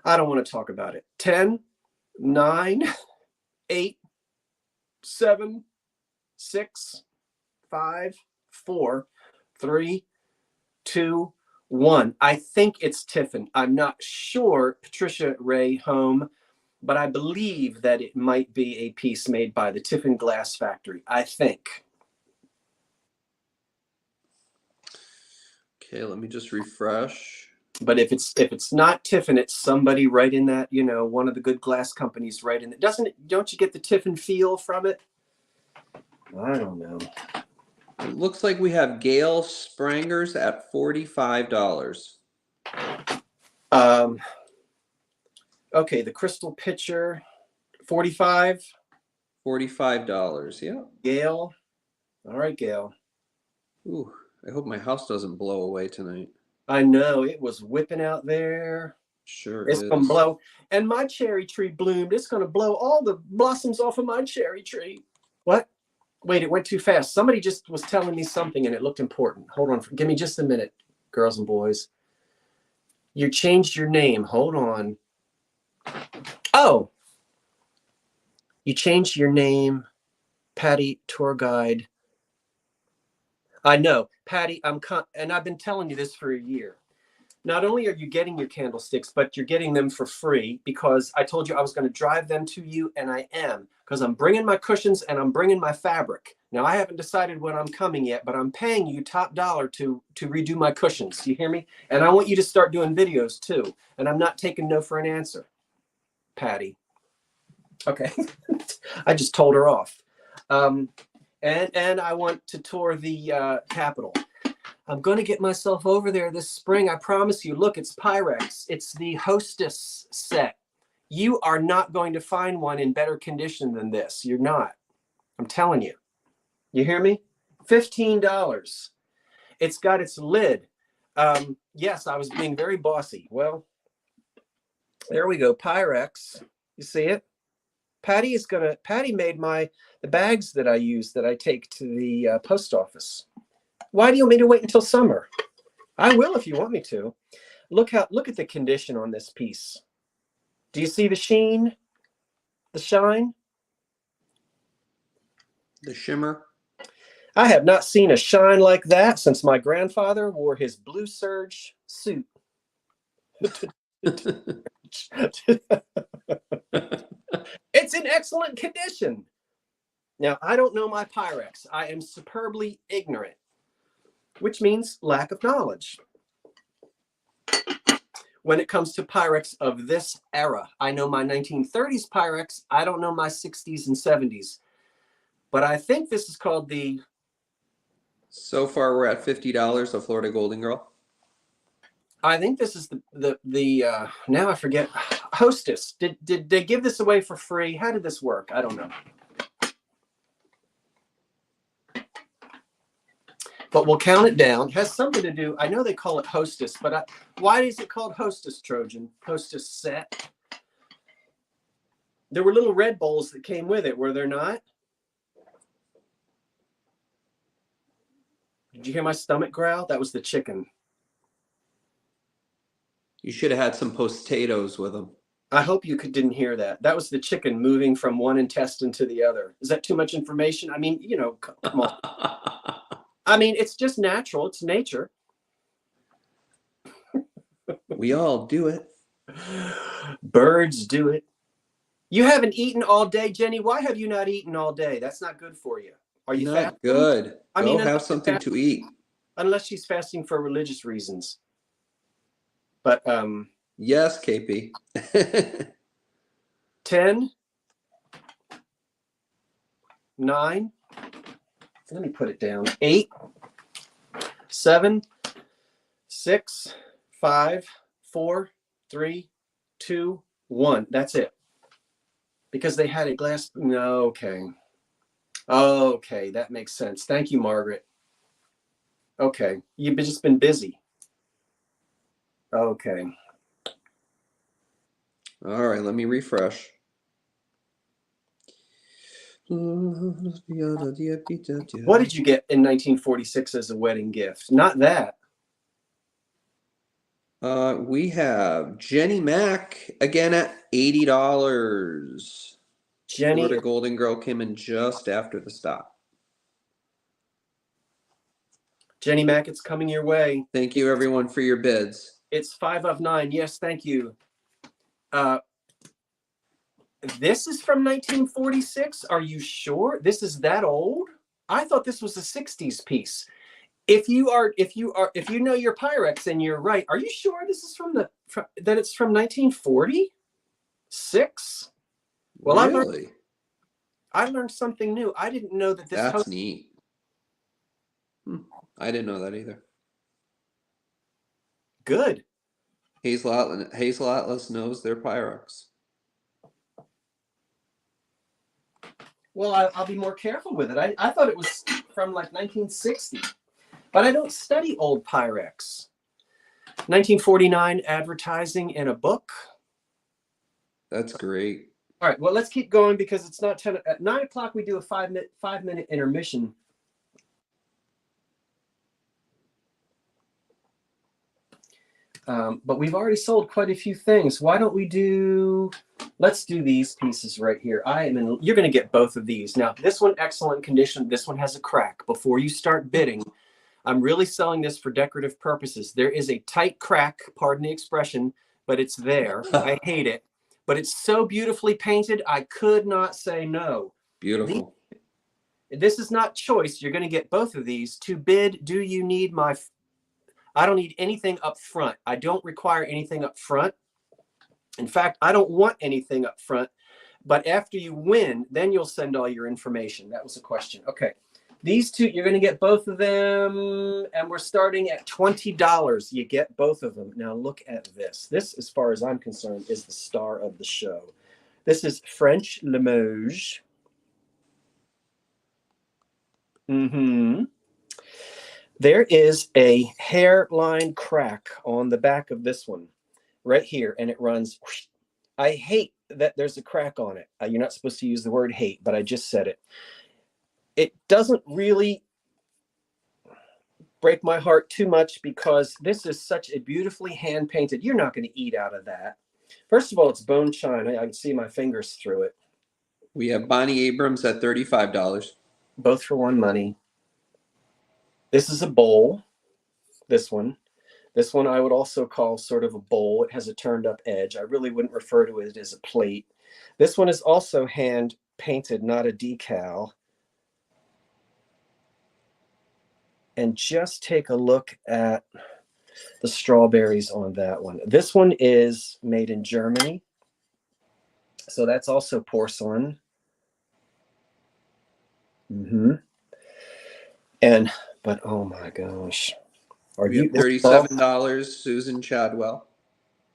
I don't want to talk about it. 10, 9, 8, 7, 6, 5, 4, 3, 2, 1. I think it's Tiffin. I'm not sure, Patricia Ray Home, but I believe that it might be a piece made by the Tiffin Glass Factory, I think. Okay, let me just refresh. But if it's not Tiffin, it's somebody right in that, one of the good glass companies right in it. Don't you get the Tiffin feel from it? I don't know. It looks like we have Gail Sprangers at $45. Okay, the crystal pitcher, 45. $45, yeah. Gail. All right, Gail. Ooh, I hope my house doesn't blow away tonight. I know, it was whipping out there. Sure it's gonna blow. And my cherry tree bloomed. It's gonna blow all the blossoms off of my cherry tree. What? Wait, it went too fast. Somebody just was telling me something and it looked important. Hold on, give me just a minute, girls and boys. You changed your name. Hold on. Oh, you changed your name, Patty Tour Guide. I know, Patty, and I've been telling you this for a year. Not only are you getting your candlesticks, but you're getting them for free because I told you I was going to drive them to you, and I am, because I'm bringing my cushions and I'm bringing my fabric. Now, I haven't decided when I'm coming yet, but I'm paying you top dollar to redo my cushions. You hear me? And I want you to start doing videos too. And I'm not taking no for an answer, Patty. Okay. I just told her off. And I want to tour the Capitol. I'm going to get myself over there this spring. I promise you. Look, it's Pyrex. It's the Hostess set. You are not going to find one in better condition than this. You're not. I'm telling you. You hear me? $15. It's got its lid. Yes, I was being very bossy. Well, there we go. Pyrex. You see it? Patty made the bags that I use that I take to the post office. Why do you want me to wait until summer? I will if you want me to. Look at the condition on this piece. Do you see the sheen? The shine? The shimmer? I have not seen a shine like that since my grandfather wore his blue serge suit. It's in excellent condition. Now, I don't know my Pyrex. I am superbly ignorant, which means lack of knowledge. When it comes to Pyrex of this era, I know my 1930s Pyrex. I don't know my 60s and 70s. But I think this is called the... So far, we're at $50, the Florida Golden Girl. I think this is the now I forget, Hostess. Did they give this away for free? How did this work? I don't know. But we'll count it down. It has something to do. I know they call it Hostess, but why is it called Hostess, Trojan? Hostess set. There were little red bowls that came with it, were there not? Did you hear my stomach growl? That was the chicken. You should have had some potatoes with them. I hope you didn't hear that. That was the chicken moving from one intestine to the other. Is that too much information? I mean, you know, come on. I mean, it's just natural. It's nature. We all do it. Birds do it. You haven't eaten all day, Jenny. Why have you not eaten all day? That's not good for you. Are you not fasting? Good. I mean, have something to eat. Unless she's fasting for religious reasons. But yes, KP. 10, 9. Let me put it down. 8, 7, 6, 5, 4, 3, 2, 1. That's it. Because they had a glass. No, okay. Okay, that makes sense. Thank you, Margaret. Okay, you've just been busy. Okay. All right, let me refresh. What did you get in 1946 as a wedding gift? Not that. We have Jenny Mac again at $80. Jenny, Florida Golden Girl came in just after the stop. Jenny Mac, it's coming your way. Thank you, everyone, for your bids. It's 5 of 9. Yes, thank you. This is from 1946. Are you sure this is that old? I thought this was a 60s piece. If you know your Pyrex and you're right, are you sure this is that it's from 1946? Well, really? I learned something new. I didn't know that this. That's neat. I didn't know that either. Good. Hazel Atlas knows their Pyrex. Well, I'll be more careful with it. I thought it was from like 1960, but I don't study old Pyrex. 1949 advertising in a book. That's great. All right, well, let's keep going because it's not 10. At 9 o'clock, we do a 5-minute intermission. But we've already sold quite a few things. Why don't we let's do these pieces right here. You're going to get both of these. Now, this one, excellent condition. This one has a crack. Before you start bidding, I'm really selling this for decorative purposes. There is a tight crack, pardon the expression, but it's there. I hate it, but it's so beautifully painted. I could not say no. Beautiful. This is not choice. You're going to get both of these. To bid, do you need my... I don't need anything up front. I don't require anything up front. In fact, I don't want anything up front. But after you win, then you'll send all your information. That was a question. Okay. These two, you're going to get both of them, and we're starting at $20. You get both of them. Now look at this. This, as far as I'm concerned, is the star of the show. This is French Limoges. There is a hairline crack on the back of this one, right here, and it runs. I hate that there's a crack on it. You're not supposed to use the word hate, but I just said it. It doesn't really break my heart too much because this is such a beautifully hand painted. You're not going to eat out of that. First of all, it's bone china. I can see my fingers through it. We have Bonnie Abrams at $35. Both for one money. This is a bowl. This one I would also call sort of a bowl. It has a turned up edge. I really wouldn't refer to it as a plate. This one is also hand painted, not a decal. And just take a look at the strawberries on that one. This one is made in Germany. So that's also porcelain. But oh my gosh. Are you $37, Susan Chadwell?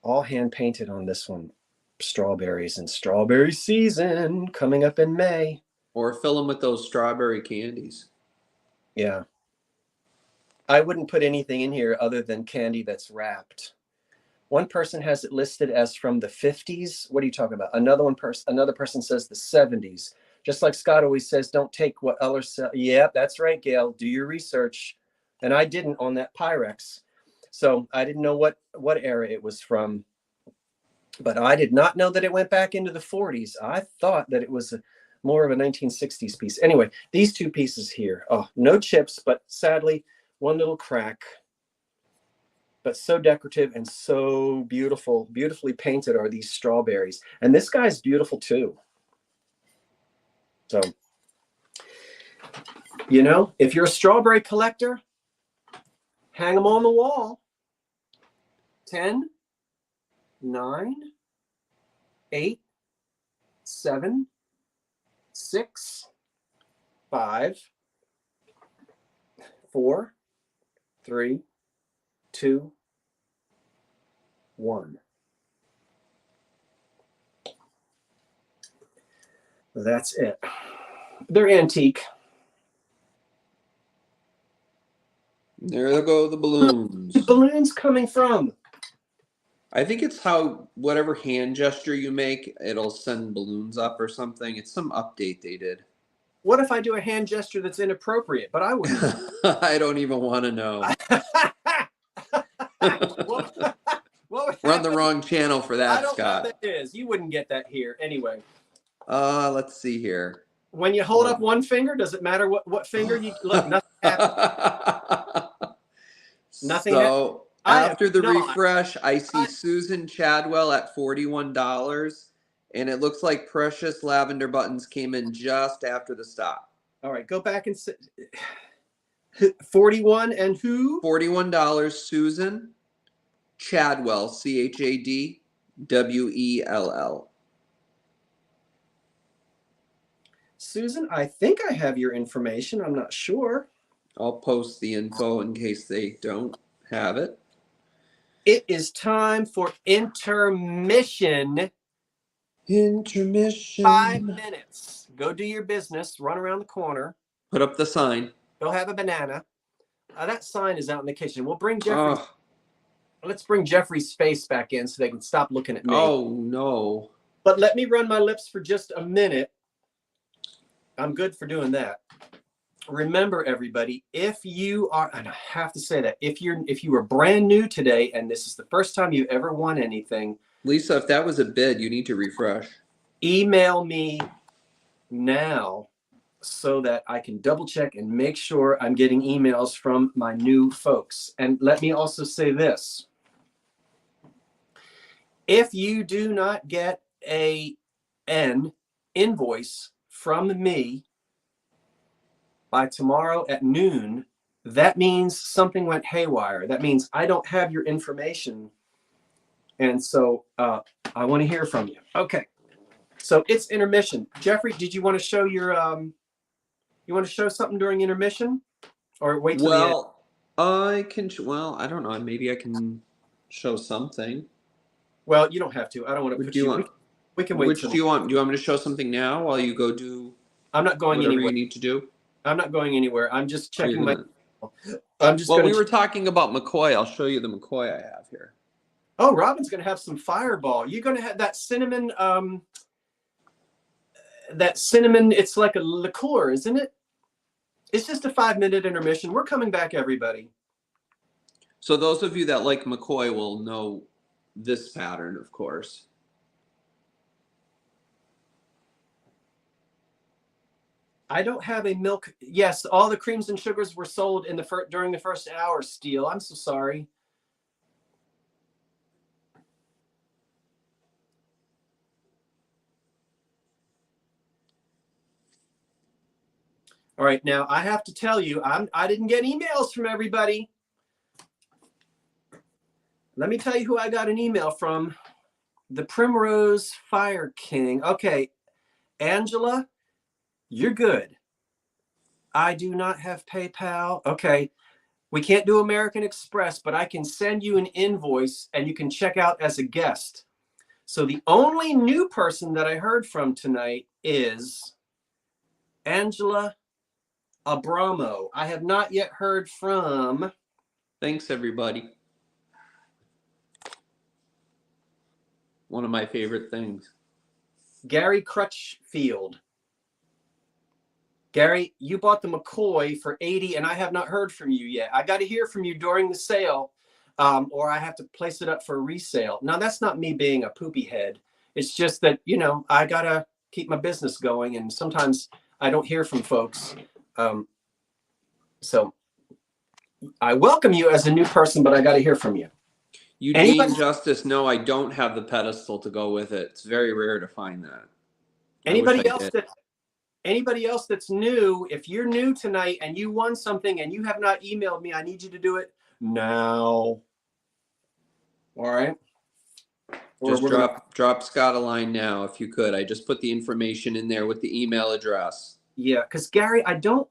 All hand painted on this one. Strawberries and strawberry season coming up in May. Or fill them with those strawberry candies. Yeah. I wouldn't put anything in here other than candy that's wrapped. One person has it listed as from the 50s. What are you talking about? Another person says the 70s. Just like Scott always says, don't take what others say. Yeah, that's right, Gail. Do your research. And I didn't on that Pyrex. So I didn't know what era it was from. But I did not know that it went back into the 40s. I thought that it was more of a 1960s piece. Anyway, these two pieces here. Oh, no chips, but sadly, one little crack. But so decorative and so beautiful. Beautifully painted are these strawberries. And this guy's beautiful too. So, you know, if you're a strawberry collector, hang them on the wall. 10, 9, 8, 7, 6, 5, 4, 3, 2, 1. That's it. They're antique. There go the balloons. The balloons coming from? I think it's how whatever hand gesture you make, it'll send balloons up or something. It's some update they did. What if I do a hand gesture that's inappropriate? But I wouldn't. I don't even want to know. We're on the wrong channel for that, Scott. I don't know what that is. You wouldn't get that here anyway. Let's see here. When you hold up one finger, does it matter what finger you look? Nothing happens. Nothing. So after the refresh, I see Susan Chadwell at $41, and it looks like Precious Lavender Buttons came in just after the stop. All right, go back and say 41 and who? $41, Susan Chadwell, CHADWELL. Susan, I think I have your information. I'm not sure. I'll post the info in case they don't have it. It is time for intermission. Intermission. 5 minutes. Go do your business. Run around the corner. Put up the sign. Go have a banana. That sign is out in the kitchen. We'll bring Jeffrey. Let's bring Jeffrey's face back in so they can stop looking at me. Oh, no. But let me run my lips for just a minute. I'm good for doing that. Remember, everybody, if you are, and I have to say that, if you are brand new today and this is the first time you ever won anything, Lisa, if that was a bid, you need to refresh. email me now so that I can double check and make sure I'm getting emails from my new folks. And let me also say this. If you do not get an invoice from me by tomorrow at noon, that means something went haywire. That means I don't have your information. And so I want to hear from you. Okay. So it's intermission. Jeffrey, did you want to show your, you want to show something during intermission or wait till the end? I can, well, I don't know. Maybe I can show something. Well, you don't have to. I don't want to put you. We can wait. Which do you want? Do you want me to show something now while you go do? I'm not going whatever anywhere. You need to do. I'm not going anywhere. I'm just checking my. Well, we were talking about McCoy. I'll show you the McCoy I have here. Oh, Robin's going to have some Fireball. You're going to have that cinnamon. That cinnamon. It's like a liqueur, isn't it? It's just a 5-minute intermission. We're coming back, everybody. So those of you that like McCoy will know this pattern, of course. I don't have a milk. Yes, all the creams and sugars were sold in the during the first hour, Steele. I'm so sorry. All right, now I have to tell you, I didn't get emails from everybody. Let me tell you who I got an email from. The Primrose Fire King. Okay, Angela, you're good. I do not have PayPal. Okay, we can't do American Express, but I can send you an invoice and you can check out as a guest. So the only new person that I heard from tonight is Angela Abramo. I have not yet heard from. Thanks, everybody. One of my favorite things. Gary Crutchfield. Gary, you bought the McCoy for $80 and I have not heard from you yet. I got to hear from you during the sale or I have to place it up for resale. Now, that's not me being a poopy head. It's just that, you know, I got to keep my business going and sometimes I don't hear from folks. So I welcome you as a new person, but I got to hear from you. Eugene Justice, no, I don't have the pedestal to go with it. It's very rare to find that. Anybody else that's new, if you're new tonight and you won something and you have not emailed me, I need you to do it now. All right. Just drop Scott a line now if you could. I just put the information in there with the email address. Yeah, because Gary, I don't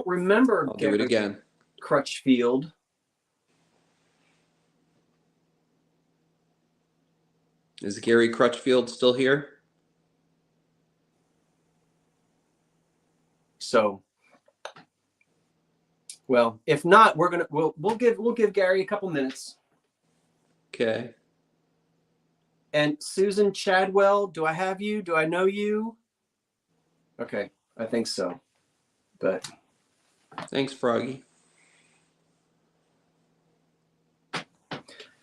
remember. I'll do it again. Crutchfield. Is Gary Crutchfield still here? So, well, if not, we'll give Gary a couple minutes. Okay. And Susan Chadwell, do I have you? Do I know you? Okay, I think so. But thanks, Froggy.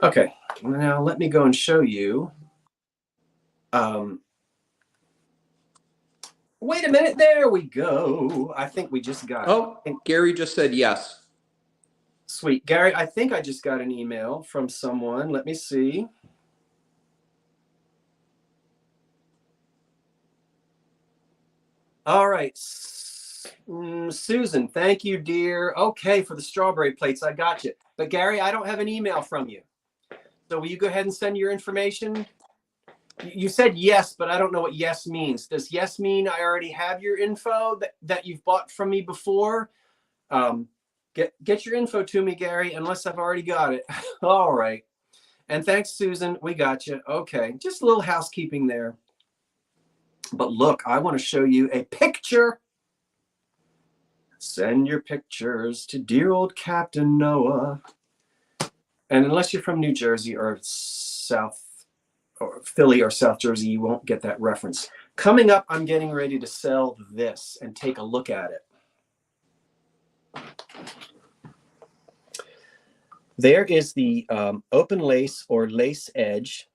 Okay, now let me go and show you. Wait a minute, there we go. I think we just got it. Gary just said yes. Sweet. Gary, I think I just got an email from someone. Let me see. All right. Susan, thank you, dear. Okay, for the strawberry plates, I got you. But Gary, I don't have an email from you. So will you go ahead and send your information? You said yes, but I don't know what yes means. Does yes mean I already have your info that you've bought from me before? Get your info to me, Gary, unless I've already got it. All right. And thanks, Susan. We got you. Okay. Just a little housekeeping there. But look, I want to show you a picture. Send your pictures to dear old Captain Noah. And unless you're from New Jersey or South or Philly or South Jersey, you won't get that reference. Coming up, I'm getting ready to sell this and take a look at it. There is the open lace or lace edge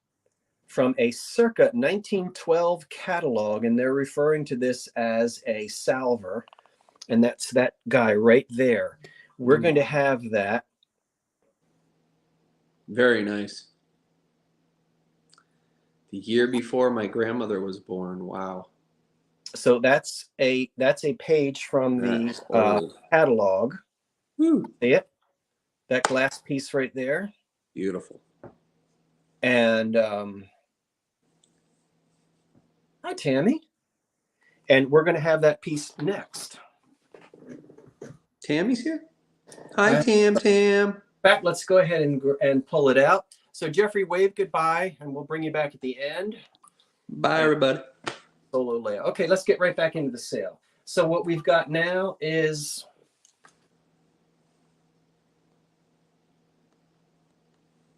from a circa 1912 catalog, and they're referring to this as a salver. And that's that guy right there. We're going to have that. Very nice. The year before my grandmother was born. Wow. So that's a page from the catalog. Woo. See it? That glass piece right there. Beautiful. And hi, Tammy. And we're going to have that piece next. Tammy's here? Hi, Tam. In fact, let's go ahead and pull it out. So Jeffrey, wave goodbye, and we'll bring you back at the end. Bye, everybody. Solo layout. Okay, let's get right back into the sale. So what we've got now is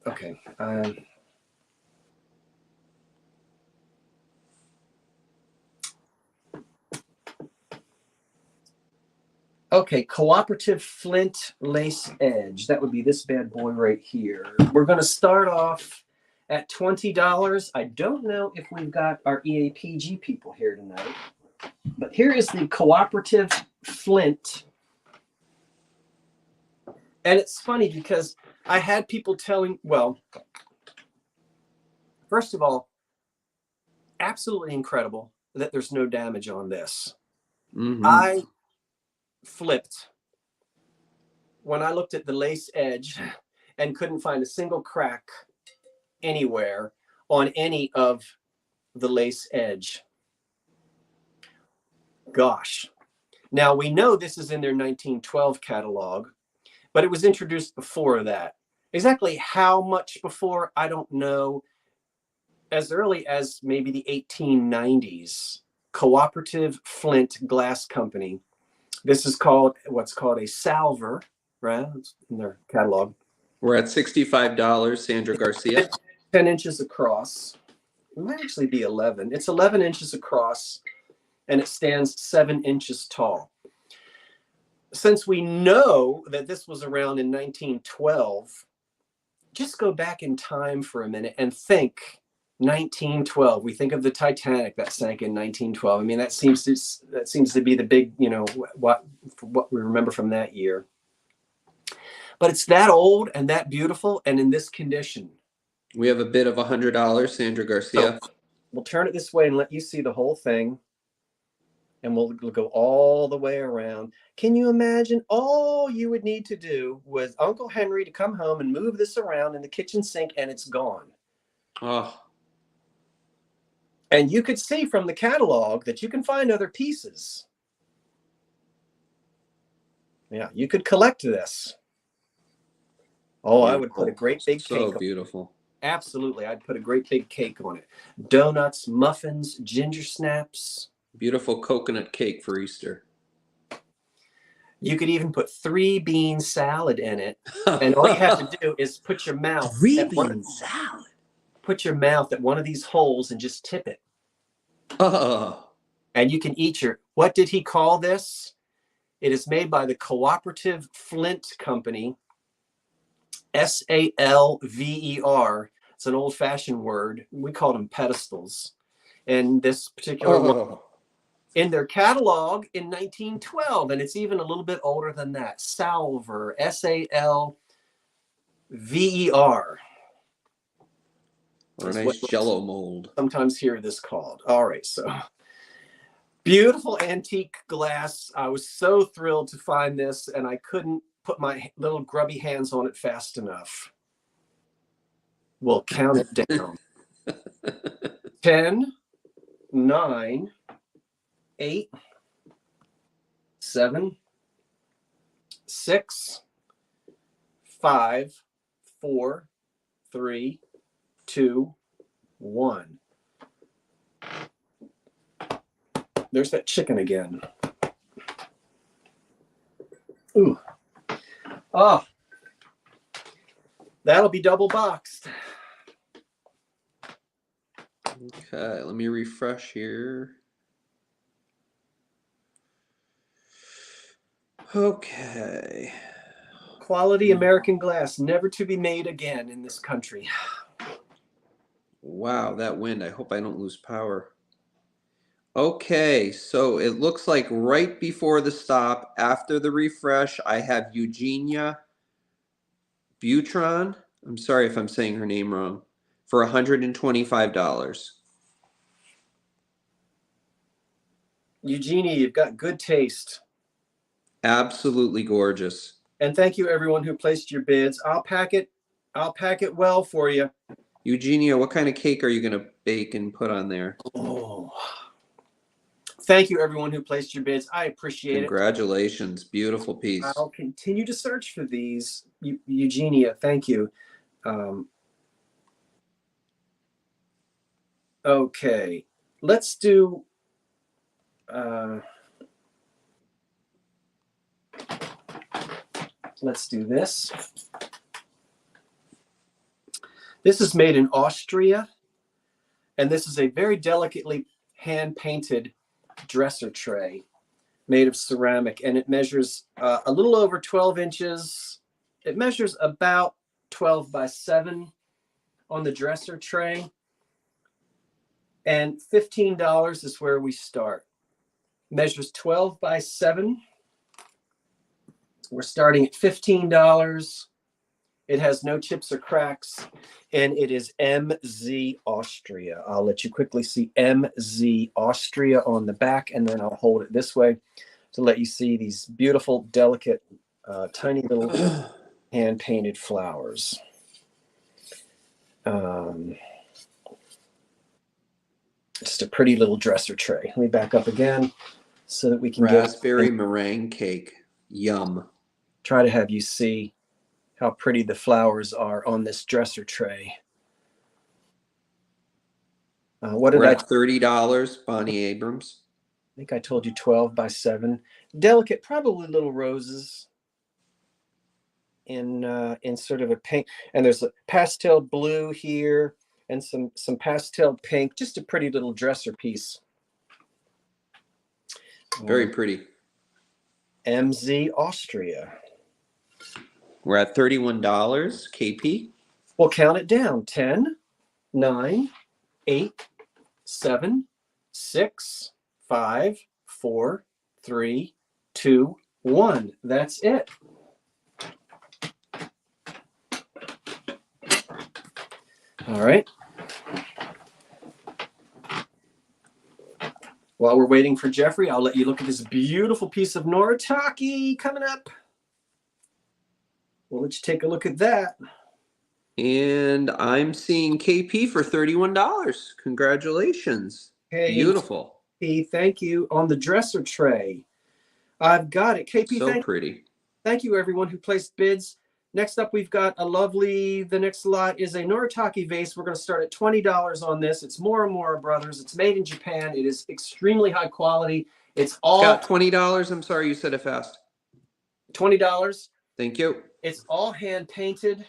okay. Okay, Cooperative Flint lace edge. That would be this bad boy right here. We're going to start off at $20. I don't know if we've got our EAPG people here tonight, but here is the Cooperative Flint. And it's funny because I had people telling, well, first of all, absolutely incredible that there's no damage on this. Mm-hmm. I flipped when I looked at the lace edge and couldn't find a single crack anywhere on any of the lace edge. Gosh. Now we know this is in their 1912 catalog, but it was introduced before that. Exactly how much before, I don't know. As early as maybe the 1890s, Cooperative Flint Glass Company. This is called what's called a salver, right? It's in their catalog. We're at $65, Sandra Garcia. 10 inches across. It might actually be 11. It's 11 inches across, and it stands 7 inches tall. Since we know that this was around in 1912, just go back in time for a minute and think 1912. We think of the Titanic that sank in 1912. I mean, that seems to be the big, what we remember from that year. But it's that old and that beautiful and in this condition. We have a bid of $100, Sandra Garcia. So we'll turn it this way and let you see the whole thing. And we'll go all the way around. Can you imagine? All you would need to do was Uncle Henry to come home and move this around in the kitchen sink, and it's gone. Oh. And you could see from the catalog that you can find other pieces. Yeah, you could collect this. Oh, beautiful. I would put a great big cake on it. So beautiful. Absolutely. I'd put a great big cake on it. Donuts, muffins, ginger snaps. Beautiful coconut cake for Easter. You could even put 3-bean salad in it. And all you have to do is put your mouth. 3-bean salad? Put your mouth at one of these holes and just tip it. Oh. And you can eat your, what did he call this? It is made by the Cooperative Flint Company. S-A-L-V-E-R. It's an old-fashioned word. We call them pedestals. And this particular one, in their catalog in 1912, and it's even a little bit older than that. Salver, S-A-L-V-E-R. Or a nice jello mold. Sometimes hear this called. All right, so beautiful antique glass. I was so thrilled to find this, and I couldn't put my little grubby hands on it fast enough. We'll count it down. 10, 9, 8, 7, 6, 5, 4, 3, 2, 1. There's that chicken again. Ooh. Oh, that'll be double boxed. Okay, let me refresh here. Okay. Quality American glass, never to be made again in this country. Wow, that wind. I hope I don't lose power. Okay, so it looks like right before the stop, after the refresh, I have Eugenia Butron. I'm sorry if I'm saying her name wrong. For $125. Eugenie, you've got good taste. Absolutely gorgeous. And thank you everyone who placed your bids. I'll pack it well for you. Eugenia, what kind of cake are you going to bake and put on there? Oh. Thank you everyone who placed your bids. I appreciate it. Congratulations. Beautiful piece. I'll continue to search for these. Eugenia, thank you. Okay, let's do this. This is made in Austria, and this is a very delicately hand-painted dresser tray made of ceramic, and it measures a little over 12 inches. It measures about 12 by 7 on the dresser tray, and $15 is where we start. Measures 12 by 7. We're starting at $15. It has no chips or cracks, and it is MZ Austria. I'll let you quickly see MZ Austria on the back, and then I'll hold it this way to let you see these beautiful, delicate, tiny little hand-painted flowers. Just a pretty little dresser tray. Let me back up again so that we can Raspberry meringue cake. Yum. Try to have you see how pretty the flowers are on this dresser tray. What did We're I? at $30, Bonnie Abrams. I think I told you 12 by 7. Delicate, probably little roses in sort of a pink. And there's a pastel blue here and some pastel pink. Just a pretty little dresser piece. Very pretty. MZ Austria. We're at $31 KP. We'll count it down. 10, 9, 8, 7, 6, 5, 4, 3, 2, 1. That's it. All right. While we're waiting for Jeffrey, I'll let you look at this beautiful piece of Noritake coming up. We'll let you take a look at that. And I'm seeing KP for $31. Congratulations. Hey, beautiful. KP, thank you. On the dresser tray. I've got it. KP, so pretty. Thank you, everyone who placed bids. Next up, we've got the next lot is a Noritake vase. We're going to start at $20 on this. It's Mora Brothers. It's made in Japan. It is extremely high quality. It's got $20. I'm sorry, you said it fast. $20. Thank you. It's all hand painted.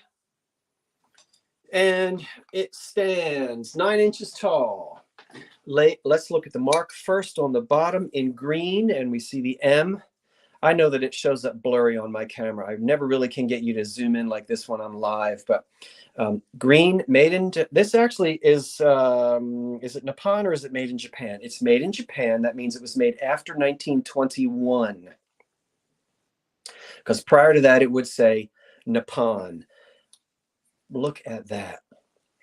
And it stands 9 inches tall. Let's look at the mark first on the bottom in green, and we see the M. I know that it shows up blurry on my camera. I never really can get you to zoom in like this one on live, but green, made in, this actually is it Nippon or is it made in Japan? It's made in Japan. That means it was made after 1921. Because prior to that, it would say Nippon. Look at that.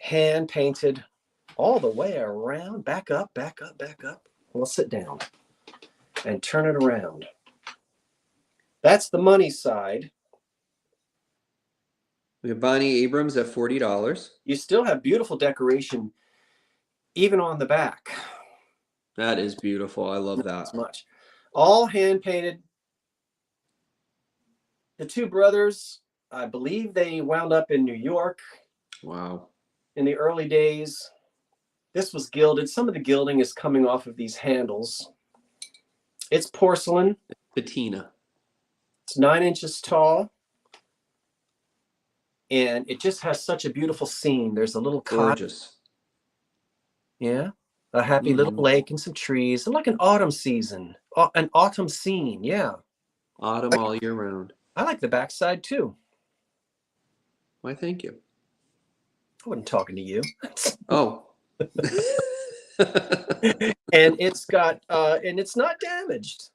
Hand painted all the way around. Back up, back up, back up. We'll sit down and turn it around. That's the money side. We have Bonnie Abrams at $40. You still have beautiful decoration, even on the back. That is beautiful. I love that. As much. All hand painted. The two brothers, I believe they wound up in New York. Wow. In the early days. This was gilded. Some of the gilding is coming off of these handles. It's porcelain. Patina. It's 9 inches tall. And it just has such a beautiful scene. There's a little gorgeous. Yeah. A happy little lake and some trees. Like an autumn season. An autumn scene. Yeah. Autumn all year round. I like the backside too. Why, thank you. I wasn't talking to you. Oh. And it's got and it's not damaged.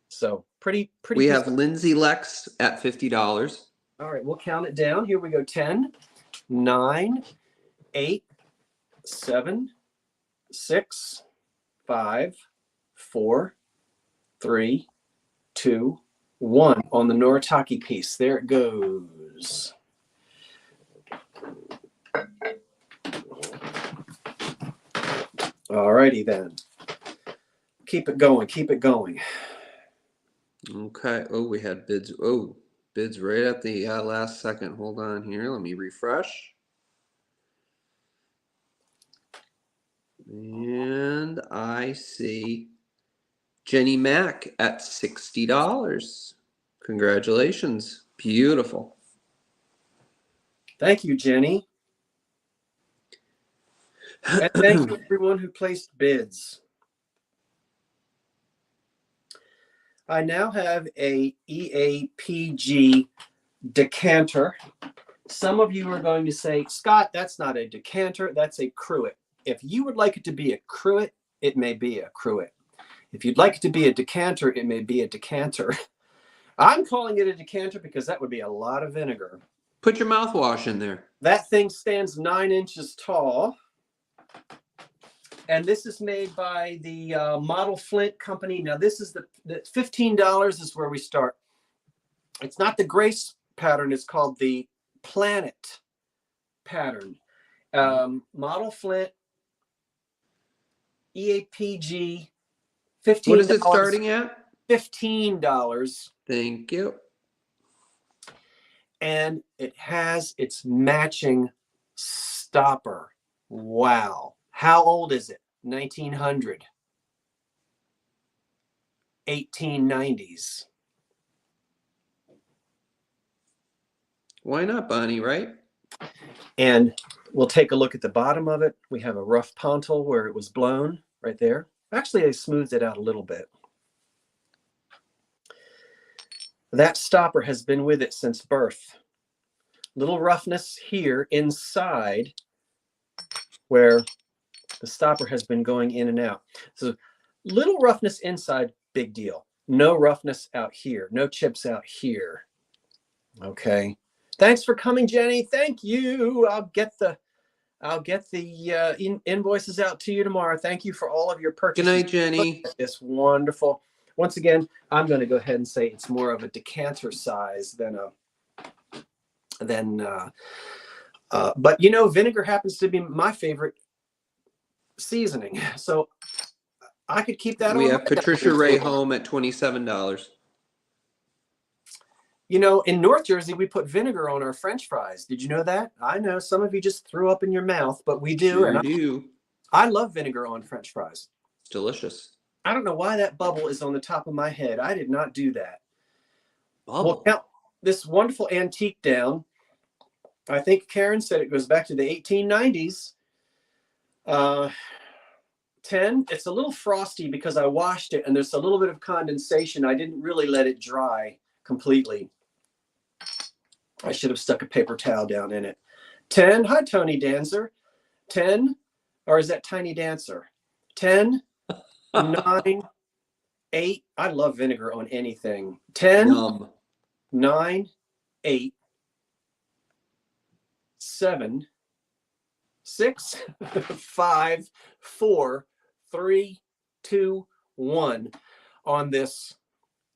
So pretty. We have Lindsay Lex at $50. All right, we'll count it down. Here we go. 10, 9, 8, 7, 6, 5, 4, 3, 2, 1 on the Noritake piece. There it goes. All righty then. Keep it going. Keep it going. Okay. Oh, we had bids. Oh, bids right at the last second. Hold on here. Let me refresh. And I see Jenny Mack at $60. Congratulations. Beautiful. Thank you, Jenny. And thank you, everyone who placed bids. I now have a EAPG decanter. Some of you are going to say, Scott, that's not a decanter, that's a cruet. If you would like it to be a cruet, it may be a cruet. If you'd like it to be a decanter, it may be a decanter. I'm calling it a decanter because that would be a lot of vinegar. Put your mouthwash in there. That thing stands 9 inches tall. And this is made by the Model Flint company. Now, this is the $15 is where we start. It's not the Grace pattern. It's called the Planet pattern. Model Flint, EAPG, $15. What is it starting at? $15. Thank you. And it has its matching stopper. Wow. How old is it? 1900. 1890s. Why not, Bonnie, right? And we'll take a look at the bottom of it. We have a rough pontil where it was blown right there. Actually, I smoothed it out a little bit. That stopper has been with it since birth. Little roughness here inside where the stopper has been going in and out. So little roughness inside, big deal. No roughness out here. No chips out here. Okay. Thanks for coming, Jenny. Thank you. I'll get the invoices out to you tomorrow. Thank you for all of your purchases. Good night, Jenny. It's wonderful. Once again, I'm going to go ahead and say it's more of a decanter size than but you know, vinegar happens to be my favorite seasoning, so I could keep that. We have Patricia Ray home at $27. You know, in North Jersey, we put vinegar on our French fries. Did you know that? I know some of you just threw up in your mouth, but we do. Sure and do. I love vinegar on French fries. It's delicious. I don't know why that bubble is on the top of my head. I did not do that. Bubble. Well, count this wonderful antique down. I think Karen said it goes back to the 1890s. 10, it's a little frosty because I washed it and there's a little bit of condensation. I didn't really let it dry completely. I should have stuck a paper towel down in it. 10, hi, Tony Dancer. 10, or is that Tiny Dancer? 10, 9, 8. I love vinegar on anything. 10, Yum. 9, 8, 7, 6, 5, 4, 3, 2, 1 on this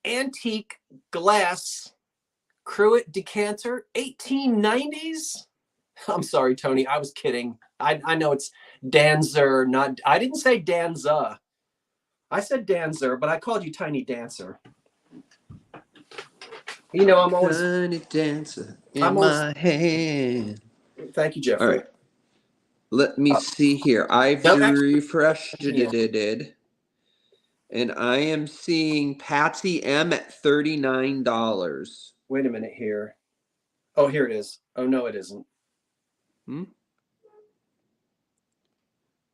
antique glass cruet decanter, 1890s. I'm sorry, Tony. I was kidding. I know it's Danzer, not. I didn't say Danza. I said Danzer, but I called you Tiny Dancer. You know, I'm always Tiny Dancer in my hand. Thank you, Jeffrey. All right. Let me see here. I've refreshed it. And I am seeing Patsy M at $39. Wait a minute here. Oh, here it is. Oh, no, it isn't.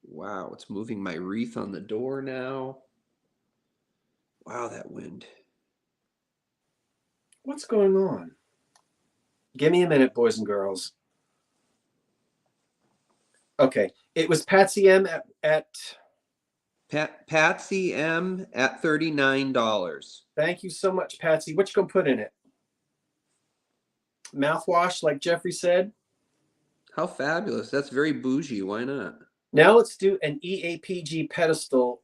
Wow, it's moving my wreath on the door now. Wow, that wind. What's going on? Give me a minute, boys and girls. Okay. It was Patsy M at Patsy M at $39. Thank you so much, Patsy. What you gonna put in it? Mouthwash, like Jeffrey said. How fabulous. That's very bougie. Why not? Now let's do an EAPG pedestal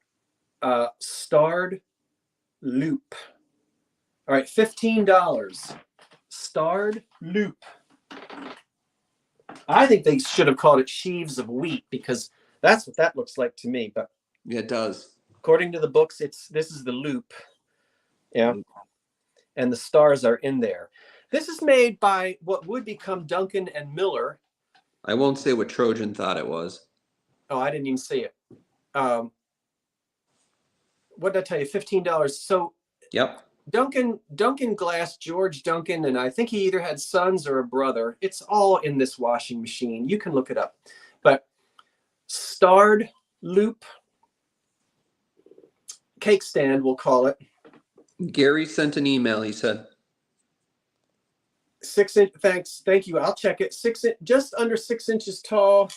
starred loop. All right, $15. Starred loop. I think they should have called it sheaves of wheat because that's what that looks like to me. But Yeah, it does. according to the books, this is the loop. Yeah. And the stars are in there. This is made by what would become Duncan and Miller. I won't say what Trojan thought it was. Oh, I didn't even see it. What did I tell you? $15. So Yep. Duncan Glass, George Duncan, and I think he either had sons or a brother. It's all in this washing machine. You can look it up. But starred loop cake stand, we'll call it. Gary sent an email, he said. 6 inch. Thank you. I'll check it. Just under 6 inches tall,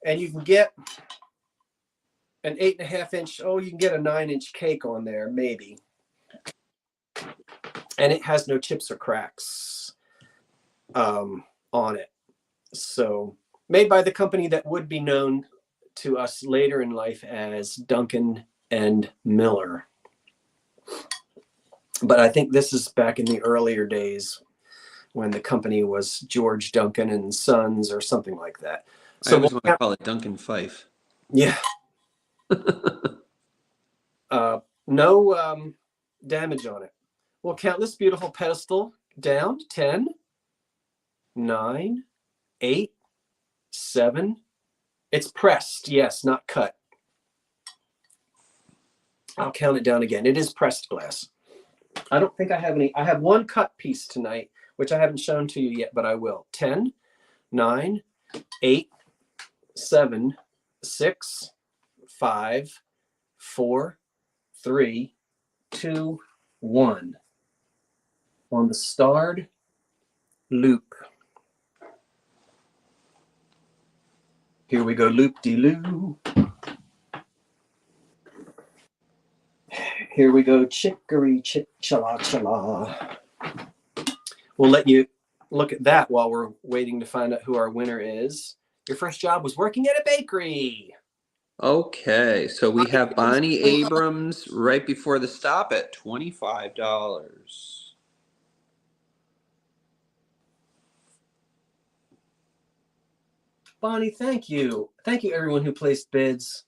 and you can get an 8.5 inch. Oh, you can get a 9-inch cake on there, maybe. And it has no chips or cracks on it. So made by the company that would be known to us later in life as Duncan and Miller. But I think this is back in the earlier days when the company was George Duncan and Sons or something like that. So I always want to call it Duncan Fife. Yeah. No damage on it. We'll count this beautiful pedestal down. 10, 9, 8, 7. It's pressed, yes, not cut. I'll count it down again. It is pressed glass. I don't think I have any. I have one cut piece tonight, which I haven't shown to you yet, but I will. 10, 9, 8, 7, 6, 5, 4, 3, 2, 1. On the starred loop. Here we go, loop-de-loo. Here we go, chicory, chick-cha-la-cha-la. We'll let you look at that while we're waiting to find out who our winner is. Your first job was working at a bakery. Okay, so we have Bonnie Abrams right before the stop at $25. Bonnie, thank you. Thank you, everyone who placed bids.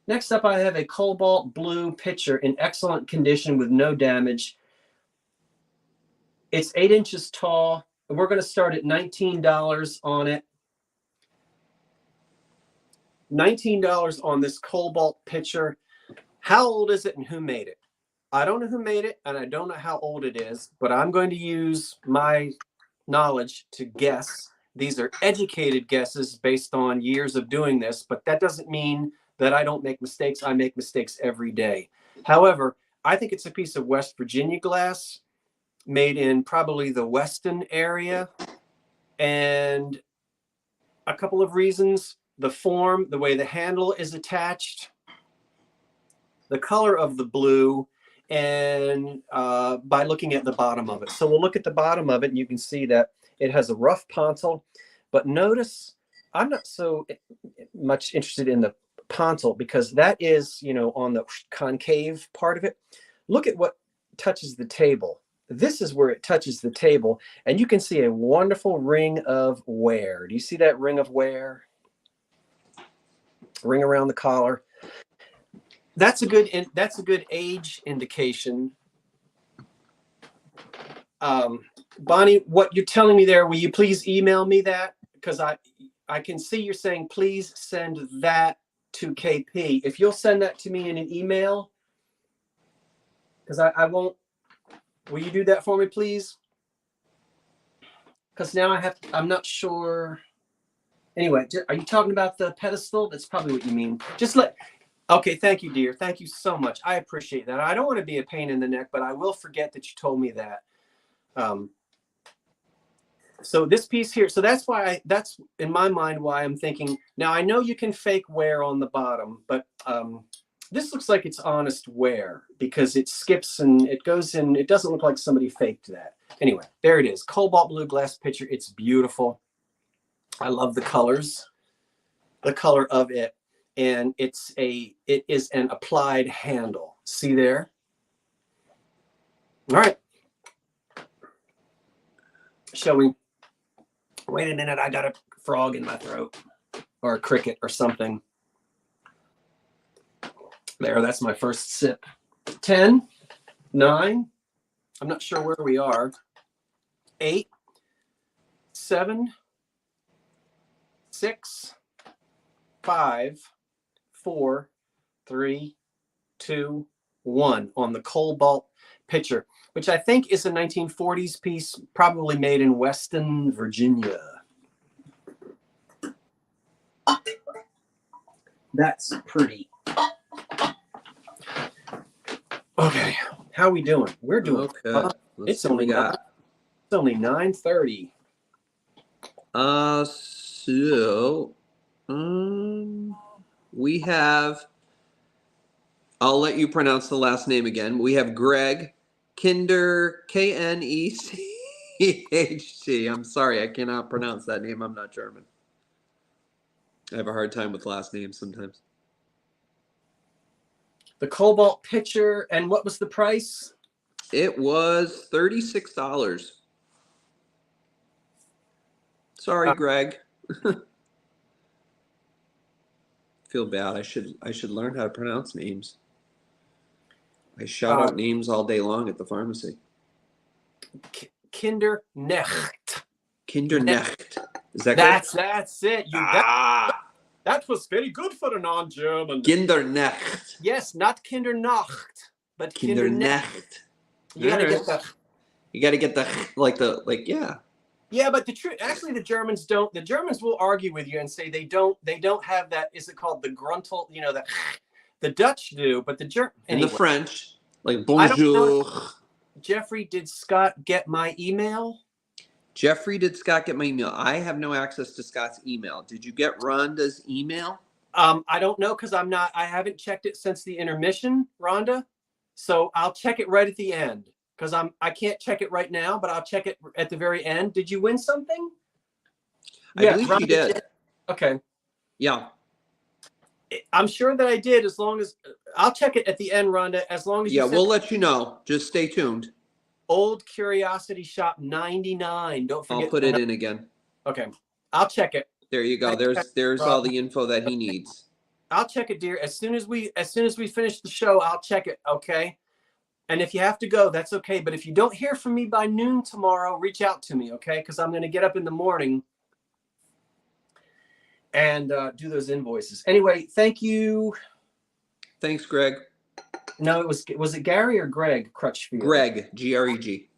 Next up, I have a cobalt blue pitcher in excellent condition with no damage. It's 8 inches tall. And we're going to start at $19 on it. $19 on this cobalt pitcher. How old is it and who made it? I don't know who made it, and I don't know how old it is, but I'm going to use my knowledge to guess. These are educated guesses based on years of doing this, but that doesn't mean that I don't make mistakes. I make mistakes every day. However, I think it's a piece of West Virginia glass made in probably the Weston area. And a couple of reasons: the form, the way the handle is attached, the color of the blue, and by looking at the bottom of it. So we'll look at the bottom of it, and you can see that it has a rough pontil. But notice, I'm not so much interested in the pontil because that is, on the concave part of it. Look at what touches the table. This is where it touches the table, and you can see a wonderful ring of wear. Do you see that ring of wear? Ring around the collar. That's a good age indication. Bonnie, what you're telling me there, will you please email me that? Because I can see you're saying, please send that to KP. If you'll send that to me in an email, because I won't, will you do that for me, please? Because now I'm not sure. Anyway, are you talking about the pedestal? That's probably what you mean. Okay, thank you, dear. Thank you so much. I appreciate that. I don't want to be a pain in the neck, but I will forget that you told me that. So this piece here, so that's why that's in my mind why I'm thinking, now I know you can fake wear on the bottom, but this looks like it's honest wear because it skips and it goes in, it doesn't look like somebody faked that. Anyway, there it is, cobalt blue glass pitcher. It's beautiful. I love the colors, the color of it. And it is an applied handle. See there? All right. Shall we? Wait a minute, I got a frog in my throat or a cricket or something. There, that's my first sip. 10, 9, I'm not sure where we are. 8, 7, 6, 5, 4, 3, 2, 1 on the Cobalt pitcher, which I think is a 1940s piece, probably made in Weston, Virginia. That's pretty. Okay, how are we doing? We're doing okay. It's only 9:30. So we have, I'll let you pronounce the last name again. We have Greg Kinder, Knechc. I'm sorry, I cannot pronounce that name. I'm not German. I have a hard time with last names sometimes. The Cobalt pitcher, and what was the price? It was $36. Sorry, Greg. Feel bad. I should learn how to pronounce names. I shout out names all day long at the pharmacy. Kinderknecht. Kinderknecht. Is that that's it. That was very good for a non-German. Kinderknecht. Yes, not Kindernacht, but Kinderknecht. You gotta get the. You gotta get the yeah. Yeah, but the Germans don't. The Germans will argue with you and say they don't have that. Is it called the gruntle? You know, the Dutch do, but the German and the French, like bonjour. Jeffrey, did Scott get my email? Jeffrey, did Scott get my email? I have no access to Scott's email. Did you get Rhonda's email? I don't know because I haven't checked it since the intermission, Rhonda. So I'll check it right at the end because I can't check it right now, but I'll check it at the very end. Did you win something? I believe you did. Okay. Yeah. I'm sure that I did, as long as I'll check it at the end, Rhonda, as long as we'll let you know. Just stay tuned. Old Curiosity Shop 99. Don't forget. I'll put it in again. Okay. I'll check it. There you go. There's all the info that he needs. I'll check it, dear. As soon as we finish the show, I'll check it, okay? And if you have to go, that's okay. But if you don't hear from me by noon tomorrow, reach out to me, okay? Because I'm going to get up in the morning and do those invoices. Anyway, thank you. Thanks, Greg. No, was it Gary or Greg Crutchfield? Greg, Greg.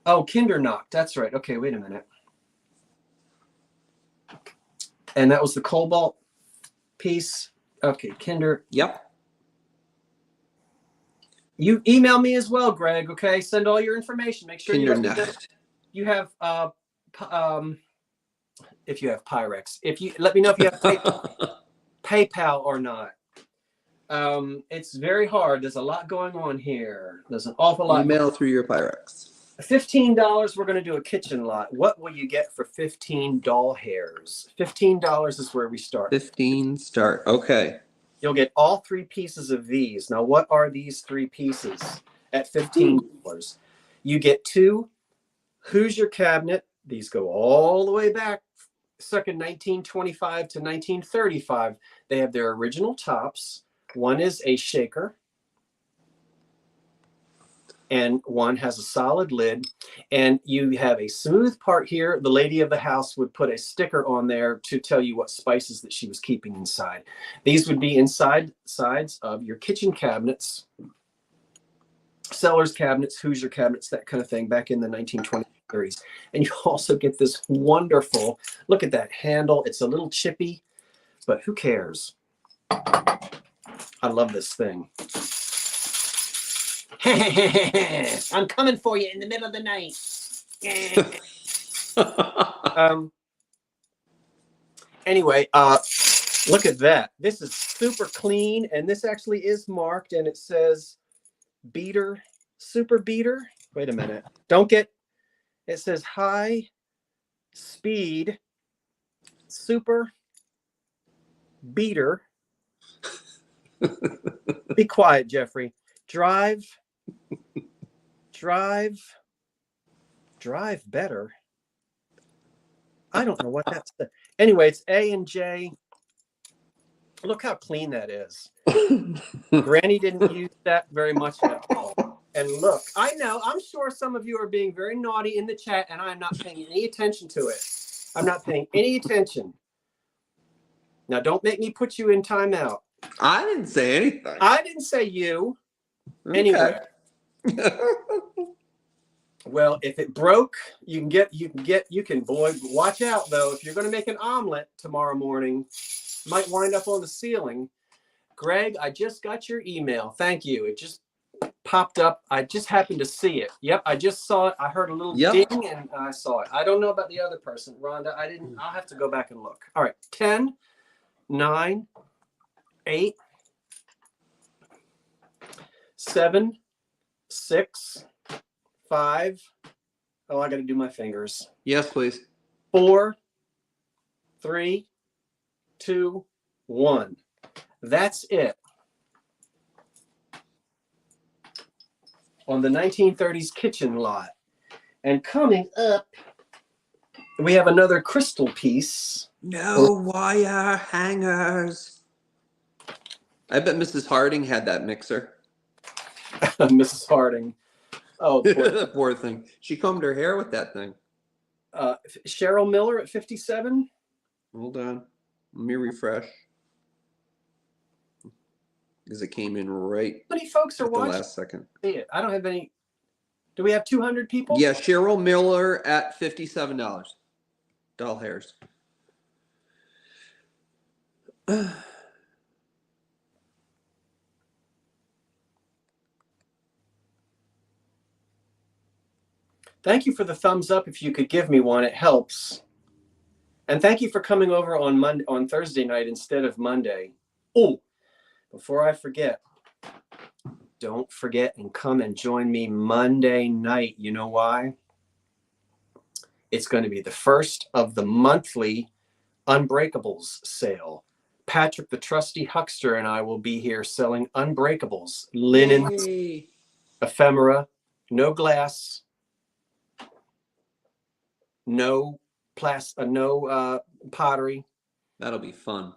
Oh, Kinderknock. That's right. Okay, wait a minute. And that was the Cobalt piece. Okay, Kinder. Yep. You email me as well, Greg. Okay, send all your information. Make sure you have if you have Pyrex. If you let me know if you have PayPal or not. It's very hard. There's a lot going on here. There's an awful lot. Email through your Pyrex. $15. We're going to do a kitchen lot. What will you get for 15 doll hairs? $15 is where we start. 15 start. Okay. You'll get all 3 pieces of these. Now, what are these 3 pieces at $15? You get 2 Hoosier cabinet. These go all the way back, circa 1925 to 1935. They have their original tops. One is a shaker, and one has a solid lid, and you have a smooth part here. The lady of the house would put a sticker on there to tell you what spices that she was keeping inside. These would be inside sides of your kitchen cabinets, seller's cabinets, Hoosier cabinets, that kind of thing, back in the 1920s, 30s. And you also get this wonderful, look at that handle. It's a little chippy, but who cares? I love this thing. I'm coming for you in the middle of the night. Anyway, look at that. This is super clean, and this actually is marked, and it says beater, super beater. Wait a minute. Don't get, it says high speed super beater. Be quiet, Jeffrey. Drive better. I don't know what that's. Anyway, it's A and J. Look how clean that is. Granny didn't use that very much at all. And look, I know, I'm sure some of you are being very naughty in the chat, and I'm not paying any attention to it. I'm not paying any attention. Now, don't make me put you in timeout. I didn't say anything. I didn't say you. Okay. Anyway. Well, if it broke, you can, boy, watch out though. If you're going to make an omelet tomorrow morning, might wind up on the ceiling. Greg, I just got your email. Thank you. It just popped up. I just happened to see it. Yep, I just saw it. I heard a little ding and I saw it. I don't know about the other person, Rhonda. I'll have to go back and look. All right, 10, 9, 8, 7, 6, 5. Oh, I got to do my fingers. Yes, please. 4, 3, 2, 1. That's it. On the 1930s kitchen lot. And coming up, we have another crystal piece. No wire hangers. I bet Mrs. Harding had that mixer. Mrs. Harding. Oh, Poor thing. She combed her hair with that thing. Cheryl Miller at 57. Hold on. Let me refresh. Because it came in right How many folks are at the watching? last second. I don't have any. Do we have 200 people? Yeah, Cheryl Miller at $57. Doll hairs. Thank you for the thumbs up. If you could give me one, it helps. And thank you for coming over on Thursday night instead of Monday. Oh, before I forget, don't forget and come and join me Monday night. You know why? It's going to be the first of the monthly Unbreakables sale. Patrick, the trusty huckster, and I will be here selling Unbreakables, linens, ephemera, no glass, no pottery. That'll be fun.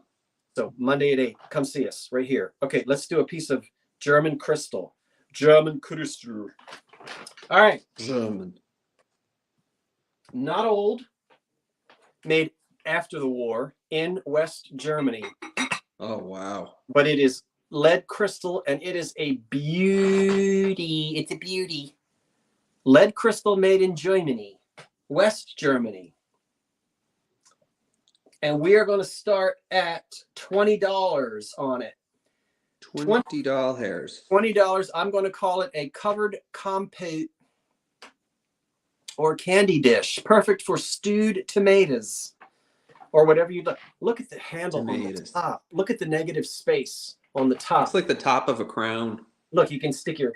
So Monday at 8, come see us right here. Okay, let's do a piece of German crystal. German crystal. All right. German. Not old. Made after the war in West Germany. Oh, wow. But it is lead crystal, and it is a beauty. It's a beauty. Lead crystal made in Germany, West Germany. And we are going to start at $20 on it. 20 doll hairs. $20. I'm going to call it a covered compote or candy dish. Perfect for stewed tomatoes or whatever you'd like. Look at the handle on the top. Look at the negative space on the top. It's like the top of a crown. Look, you can stick your...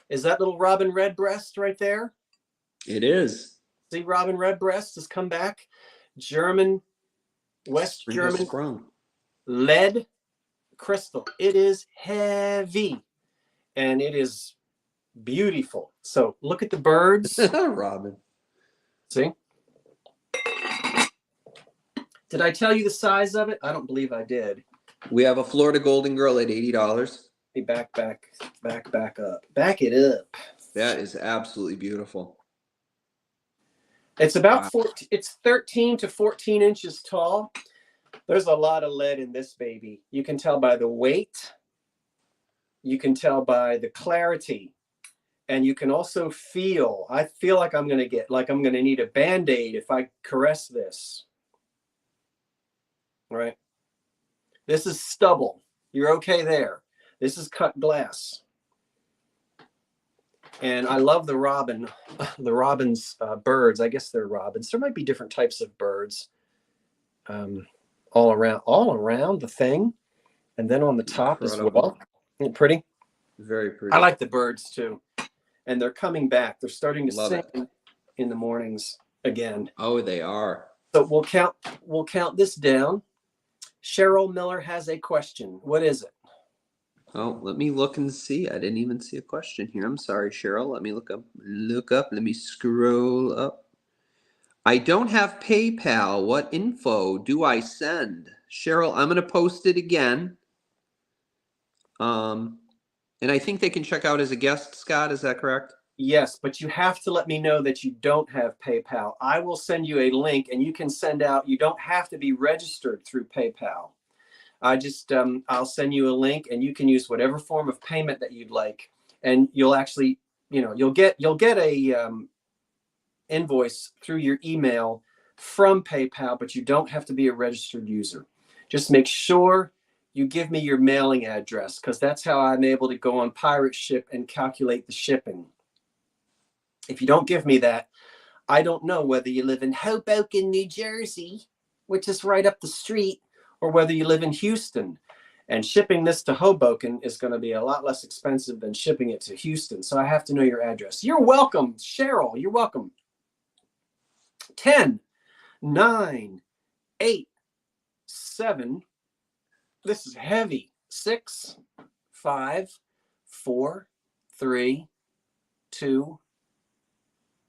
Is that little Robin Redbreast right there? It is. See, Robin Redbreast has come back. German, West German, lead crystal. It is heavy and it is beautiful. So look at the birds. Robin. See? Did I tell you the size of it? I don't believe I did. We have a Florida Golden Girl at $80. Hey, back up. Back it up. That is absolutely beautiful. It's about 14, it's 13 to 14 inches tall. There's a lot of lead in this baby. You can tell by the weight. You can tell by the clarity. And you can also feel, I feel like I'm going to need a Band-Aid if I caress this. All right. This is stubble. You're okay there. This is cut glass. And I love the robin, the robin's birds. I guess they're robins. There might be different types of birds all around the thing. And then on the top as well. Isn't it pretty? Very pretty. I like the birds too. And they're coming back. They're starting to Love sing it. in the mornings again. Oh, they are. So we'll count this down. Cheryl Miller has a question. What is it? Oh, let me look and see. I didn't even see a question here. I'm sorry, Cheryl. Let me look up. Let me scroll up. I don't have PayPal. What info do I send? Cheryl, I'm going to post it again. And I think they can check out as a guest, Scott. Is that correct? Yes, but you have to let me know that you don't have PayPal. I will send you a link and you can send out, you don't have to be registered through PayPal. I'll send you a link and you can use whatever form of payment that you'd like. And you'll actually, you'll get a invoice through your email from PayPal, but you don't have to be a registered user. Just make sure you give me your mailing address, because that's how I'm able to go on Pyrex Ship and calculate the shipping. If you don't give me that, I don't know whether you live in Hoboken, New Jersey, which is right up the street, or whether you live in Houston. And shipping this to Hoboken is going to be a lot less expensive than shipping it to Houston. So I have to know your address. You're welcome, Cheryl. You're welcome. 10, 9, 8, 7. This is heavy. 6, 5, 4, 3, 2,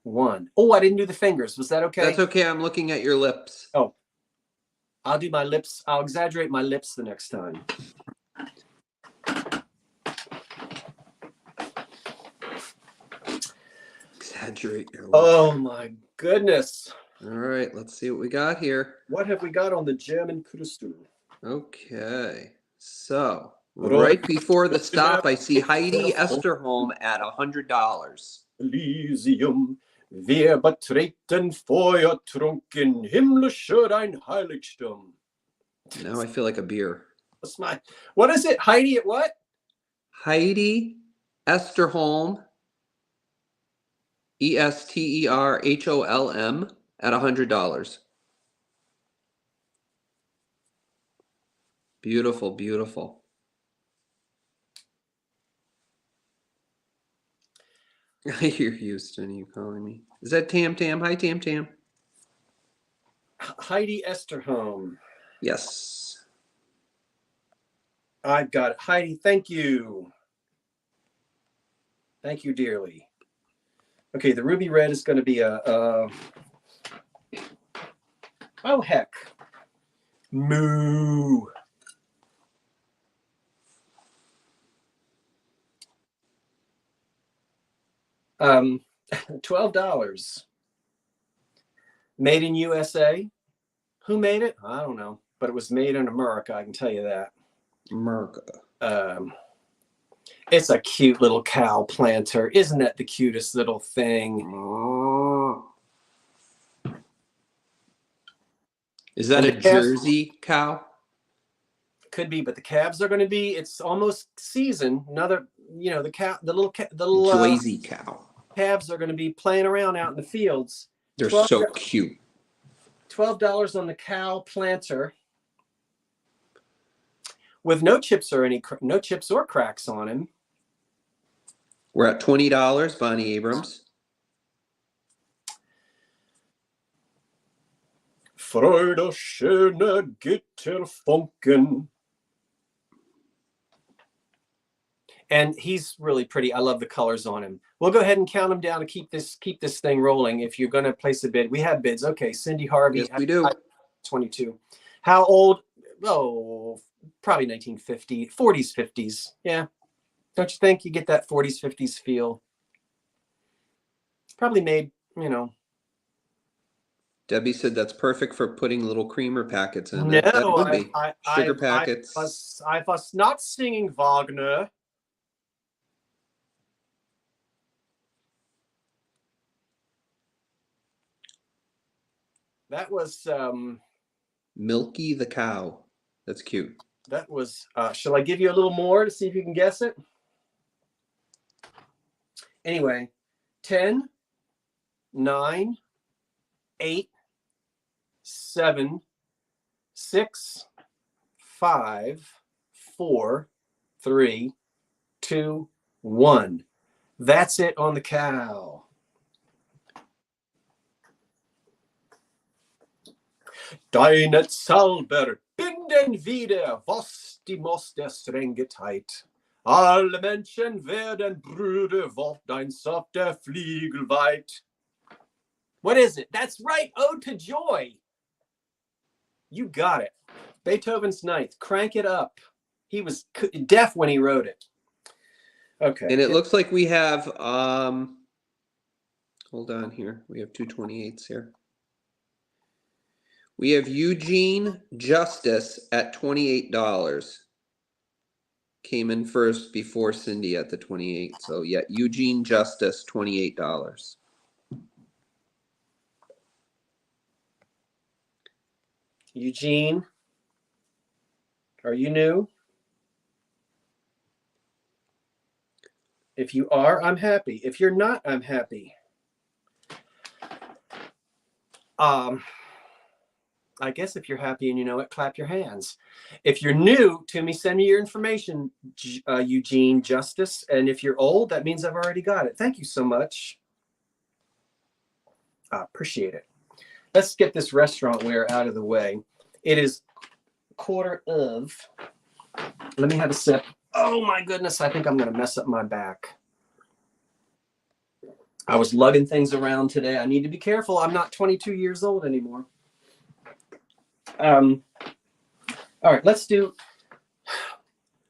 1. Oh, I didn't do the fingers. Was that okay? That's okay. I'm looking at your lips. Oh, I'll do my lips. I'll exaggerate my lips the next time. Exaggerate your lips. Oh my goodness. All right, let's see what we got here. What have we got on the German pedestal? Okay, so right before the stop, I see Heidi Esterholm at $100. Elysium, wir betreten Feuer trunken, himmlischer ein Heiligtum. Now I feel like a beer. What is it? Heidi at what? Heidi Esterholm, Esterholm at $100. Beautiful, beautiful. I hear Houston, you calling me. Is that Tam Tam? Hi, Tam Tam. Heidi Esterholm. Yes. I've got it. Heidi, thank you. Thank you dearly. Okay, the ruby red is going to be oh, heck. Moo. $12. Made in USA. Who made it? I don't know, but it was made in America. I can tell you that. America. It's a cute little cow planter. Isn't that the cutest little thing? Is that a Jersey cow? Could be, but the calves are going to be. It's almost season. Another, the little Jersey cow. Calves are going to be playing around out in the fields. They're so cute. $12 on the cow planter, with no chips or cracks on him. We're at $20, Bonnie Abrams. Freude schöne Gitterfunken. And he's really pretty. I love the colors on him. We'll go ahead and count them down to keep this thing rolling. If you're going to place a bid, we have bids. Okay, Cindy Harvey. Yes, we do. 22. How old? Oh, probably 1950, 40s, 50s. Yeah. Don't you think you get that 40s, 50s feel? Probably made, Debbie said that's perfect for putting little creamer packets in. No, that would be. Sugar packets. I was not singing Wagner. That was Milky the cow. That's cute. That was shall I give you a little more to see if you can guess it? Anyway, 10, 9, 8, 7, 6, 5, 4, 3, 2, 1. That's it on the cow. Deine Salver binden wieder, was die Moste strenge Alle Menschen werden Brüder, wollt dein softer Fliegel weit. What is it? That's right. Ode to Joy. You got it. Beethoven's Ninth. Crank it up. He was deaf when he wrote it. Okay. And it looks like we have, hold on here. We have 228s here. We have Eugene Justice at $28. Came in first before Cindy at the 28. So yeah, Eugene Justice, $28. Eugene, are you new? If you are, I'm happy. If you're not, I'm happy. I guess if you're happy and you know it, clap your hands. If you're new to me, send me your information, Eugene Justice. And if you're old, that means I've already got it. Thank you so much. Appreciate it. Let's get this restaurant ware out of the way. It is quarter of. Let me have a sip. Oh my goodness, I think I'm going to mess up my back. I was lugging things around today. I need to be careful. I'm not 22 years old anymore. All right,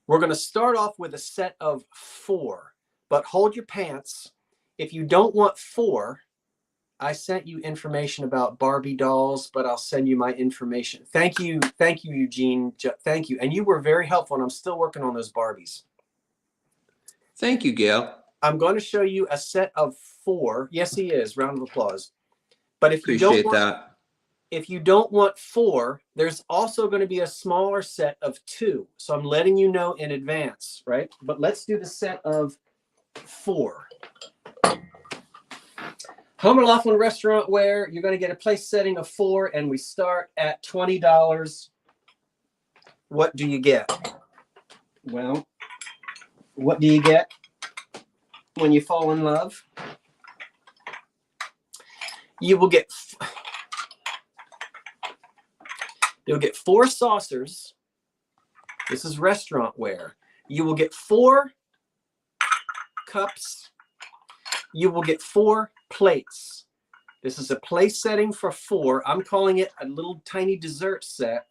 we're going to start off with a set of 4, but hold your pants. If you don't want 4, I sent you information about Barbie dolls, but I'll send you my information. Thank you, Eugene. Thank you. And you were very helpful, and I'm still working on those Barbies. Thank you, Gail. I'm going to show you a set of 4. Yes, he is. Round of applause. But if you Appreciate that. If you don't want 4, there's also going to be a smaller set of 2. So I'm letting you know in advance, right? But let's do the set of 4. Homer Laughlin Restaurant Ware, you're going to get a place setting of 4, and we start at $20. What do you get? Well, what do you get when you fall in love? You will get... You'll get 4 saucers. This is restaurant ware. You will get 4 cups. You will get 4 plates. This is a place setting for 4. I'm calling it a little tiny dessert set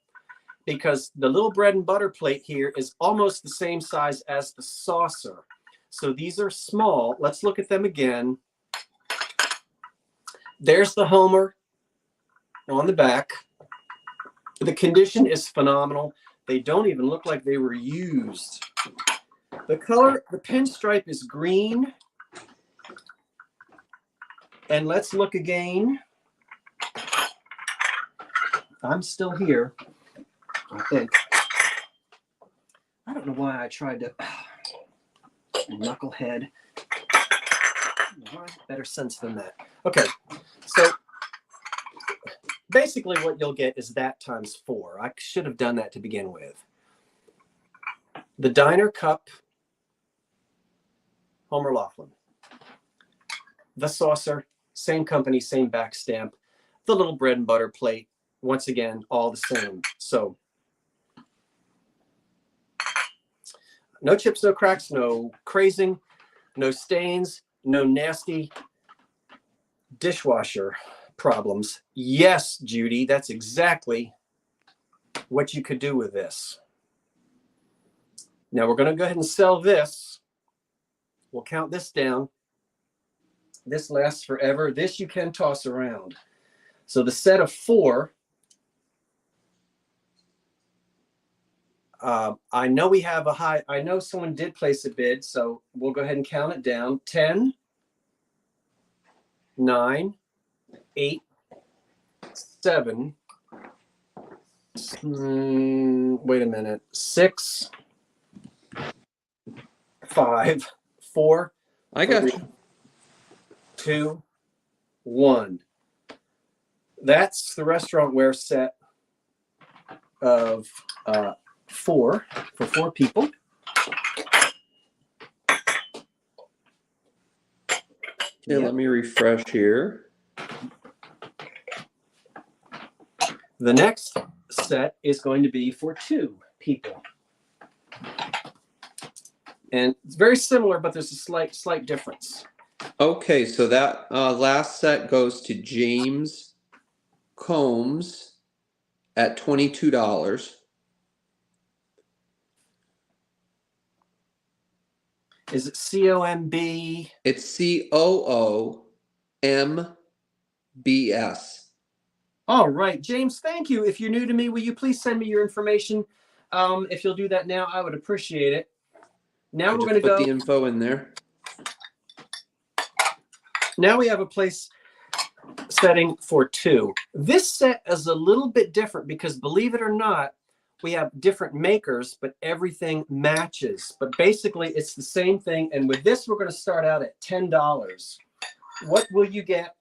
because the little bread and butter plate here is almost the same size as the saucer. So these are small. Let's look at them again. There's the Homer on the back. The condition is phenomenal. They don't even look like they were used. The color, the pinstripe is green. And let's look again. I'm still here, I think. I don't know why I tried to knucklehead. Better sense than that. Okay, so basically what you'll get is that times 4. I should have done that to begin with. The diner cup, Homer Laughlin. The saucer, same company, same back stamp. The little bread and butter plate, once again, all the same. So no chips, no cracks, no crazing, no stains, no nasty dishwasher problems. Yes, Judy, that's exactly what you could do with this. Now we're going to go ahead and sell this. We'll count this down. This lasts forever. This you can toss around. So the set of 4. I know we have a high. I know someone did place a bid, so we'll go ahead and count it down. 10, 9, 8, 7. Wait a minute. 6, 5, 4. I got 3, you. 2, 1. That's the restaurantware set of 4 for 4 people. Okay, let me refresh here. The next set is going to be for 2 people. And it's very similar, but there's a slight difference. Okay, so that last set goes to James Combs at $22. Is it COMB? It's COOMBS. All right, James, thank you. If you're new to me, will you please send me your information? If you'll do that now, I would appreciate it. Now we're going to put go. the info in there. Now we have a place setting for 2. This set is a little bit different because, believe it or not, we have different makers, but everything matches. But basically, it's the same thing. And with this, we're going to start out at $10. What will you get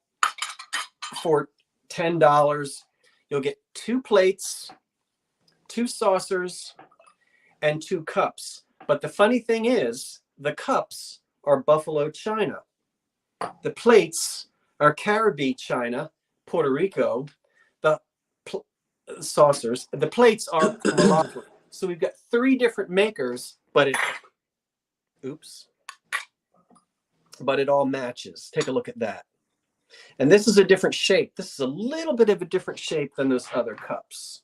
for $10? You'll get 2 plates, 2 saucers, and 2 cups. But the funny thing is, the cups are buffalo china. The plates are Caribbean china, Puerto Rico. The saucers, the plates are Morocco. So we've got 3 different makers, but it all matches. Take a look at that. And this is a different shape. This is a little bit of a different shape than those other cups.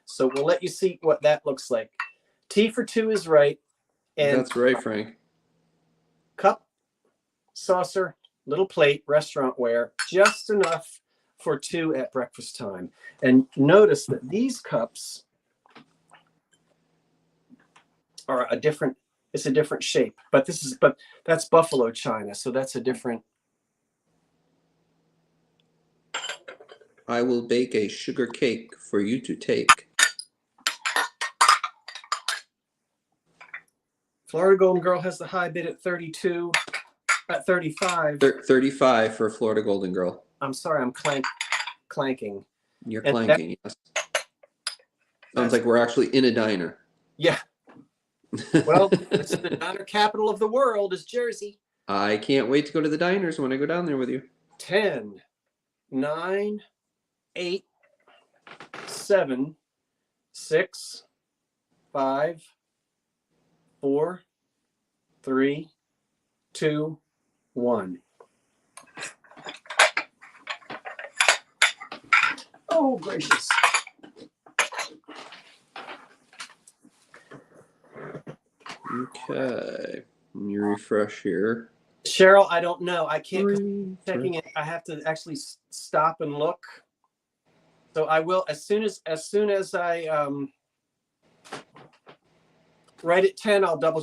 So we'll let you see what that looks like. T for 2 is right. And that's right, Frank. Cup, saucer, little plate, restaurantware, just enough for 2 at breakfast time. And notice that these cups are it's a different shape, but that's buffalo china, so that's a different. I will bake a sugar cake for you to take. Florida Golden Girl has the high bid at 32, at 35. 35 for Florida Golden Girl. I'm sorry, I'm clanking. You're clanking, yes. Sounds like we're actually in a diner. Yeah. Well, it's the diner capital of the world is Jersey. I can't wait to go to the diners when I go down there with you. 10, 9, 8, 7, 6, 5, 4, 3, 2, 1. Oh, gracious. Okay. Let me refresh here. Cheryl, I don't know. I can't keep checking it. I have to actually stop and look. So I will as soon as I right at 10, I'll double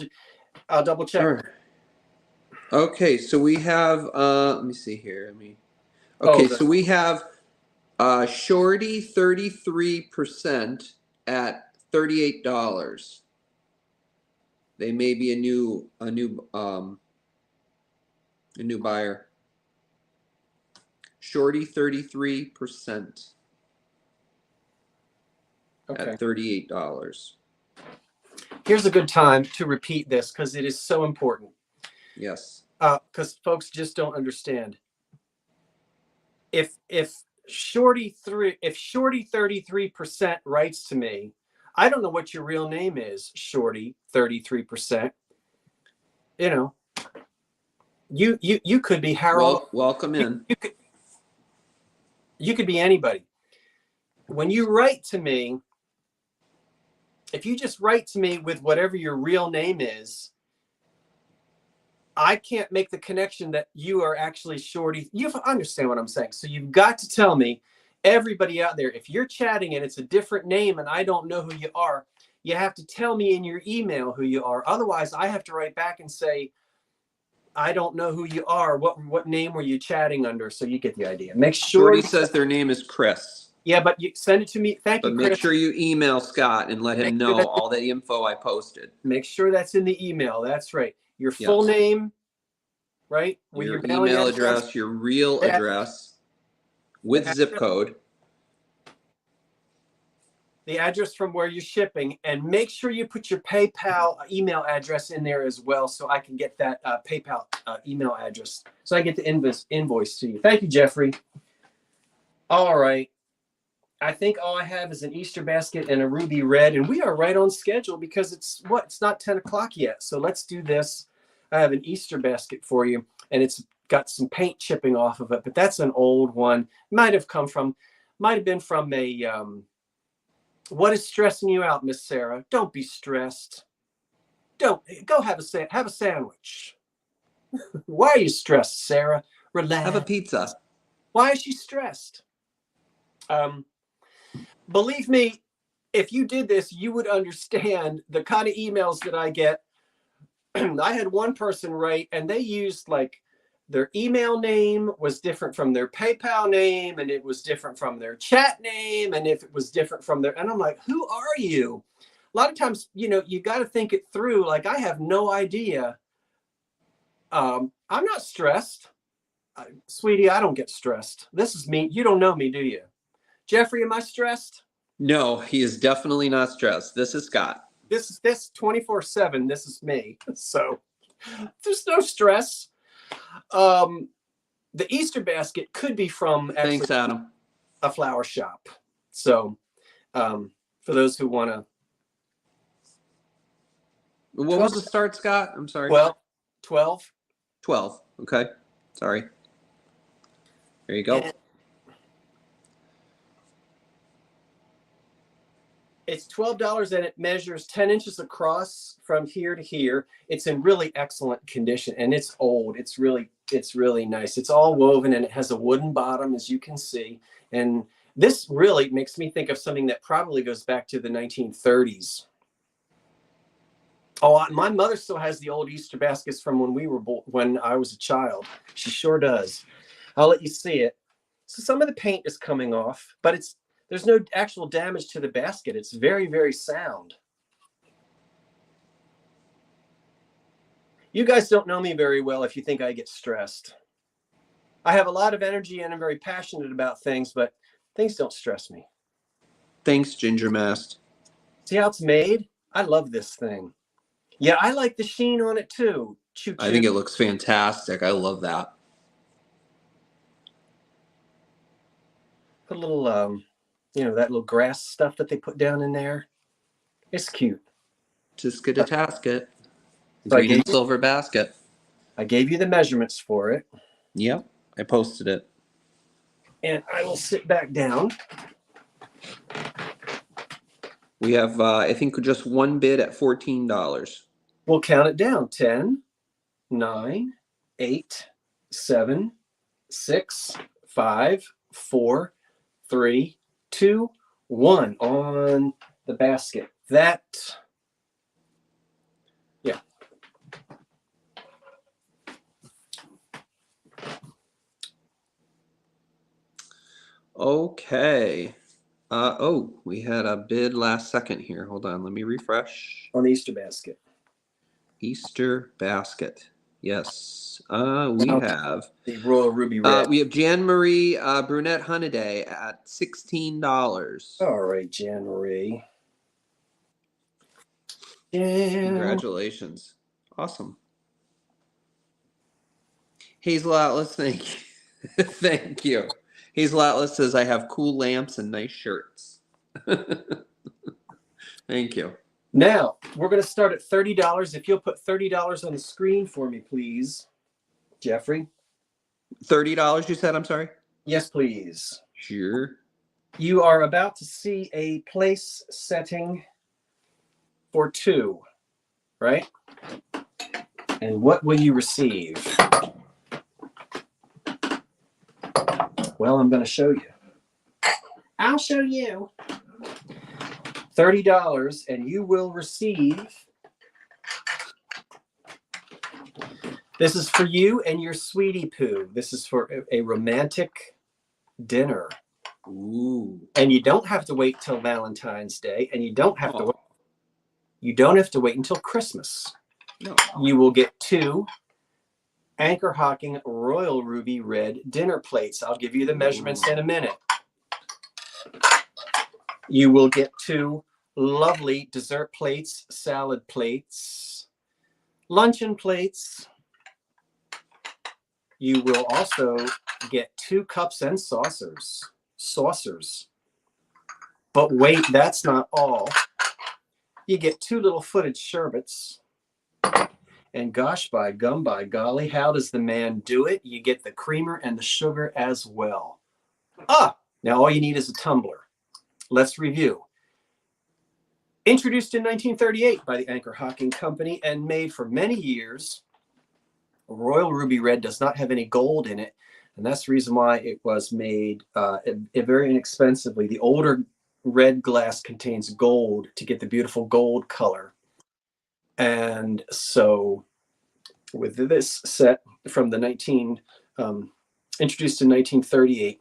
check. Sure. Okay, so we have let me see here. So we have Shorty 33% at $38. They may be a new buyer. Shorty 33% at $38. Here's a good time to repeat this because it is so important. Yes. Because folks just don't understand. If Shorty 33% writes to me, I don't know what your real name is, Shorty 33%. You know, you could be Harold. Welcome in. You could be anybody. When you write to me, if you just write to me with whatever your real name is, I can't make the connection that you are actually Shorty. You understand what I'm saying? So you've got to tell me, everybody out there, if you're chatting and it's a different name and I don't know who you are, you have to tell me in your email who you are. Otherwise, I have to write back and say, I don't know who you are. What name were you chatting under? So you get the idea. Make sure. Shorty says their name is Chris. Yeah, but you send it to me. Thank you, But Chris. make sure you email Scott and let him know all the info I posted. Make sure that's in the email. That's right. Your full name, right? With your mailing email address, your real address with zip code. The address from where you're shipping, and make sure you put your PayPal email address in there as well, so I can get that PayPal email address, so I get the invoice to you. Thank you, Jeffrey. All right. I think all I have is an Easter basket and a ruby red, and we are right on schedule because it's not 10 o'clock yet. So let's do this. I have an Easter basket for you, and it's got some paint chipping off of it, but that's an old one. Might have been from a, what is stressing you out, Miss Sarah? Don't be stressed. Go have a sandwich. Why are you stressed, Sarah? Relax. Have a pizza. Why is she stressed? Believe me, if you did this, you would understand the kind of emails that I get. I had one person write, and they used like their email name was different from their PayPal name, and it was different from their chat name, and if it was different from their, and I'm like, who are you? A lot of times, you got to think it through. Like, I have no idea. I'm not stressed. Sweetie, I don't get stressed. This is me. You don't know me, do you? Jeffrey, am I stressed? No, he is definitely not stressed. This is Scott. This 24/7. This is me. So there's no stress. The Easter basket could be from Thanks, Adam. a flower shop. So for those who want to. What was the start, Scott? I'm sorry. Well, 12. 12. Okay. Sorry. There you go. And it's $12, and it measures 10 inches across from here to here. It's in really excellent condition, and it's old. It's really nice. It's all woven, and it has a wooden bottom, as you can see. And this really makes me think of something that probably goes back to the 1930s. Oh, my mother still has the old Easter baskets from when I was a child. She sure does. I'll let you see it. So some of the paint is coming off, but there's no actual damage to the basket. It's very, very sound. You guys don't know me very well if you think I get stressed. I have a lot of energy and I'm very passionate about things, but things don't stress me. Thanks, Ginger Mast. See how it's made? I love this thing. Yeah, I like the sheen on it too. Choo-choo. I think it looks fantastic. I love that. Put a little, that little grass stuff that they put down in there. It's cute. Just get a tasket. So Green and silver basket. I gave you the measurements for it. Yep, I posted it. And I will sit back down. We have, I think, just one bid at $14. We'll count it down. 10, 9, 8, 7, 6, 5, 4, 3, 2, 1 on the basket. Yeah. Okay. We had a bid last second here. Hold on, let me refresh. On the Easter basket. Easter basket. Yes. We have the Royal Ruby Red. We have Jan Marie Brunette Hunniday at $16. All right, Jan Marie. Congratulations. Awesome. Hazel Atlas, thank you. Thank you. Hazel Atlas says, I have cool lamps and nice shirts. Thank you. Now, we're going to start at $30. If you'll put $30 on the screen for me, please, Jeffrey. $30 you said, I'm sorry? Yes, please. Sure. You are about to see a place setting for 2, right? And what will you receive? Well, I'm going to show you. I'll show you. $30, and you will receive. This is for you and your sweetie poo. This is for a romantic dinner. Ooh. And you don't have to wait till Valentine's Day, and you don't have to wait. You don't have to wait until Christmas. No. You will get 2 Anchor Hocking Royal Ruby Red dinner plates. I'll give you the measurements in a minute. You will get 2 lovely dessert plates, salad plates, luncheon plates. You will also get 2 cups and saucers. But wait, that's not all. You get 2 little footed sherbets. And gosh, by gum, by golly, how does the man do it? You get the creamer and the sugar as well. Now all you need is a tumbler. Let's review. Introduced in 1938 by the Anchor Hocking Company and made for many years, Royal Ruby Red does not have any gold in it. And that's the reason why it was made very inexpensively. The older red glass contains gold to get the beautiful gold color. And so with this set from the introduced in 1938,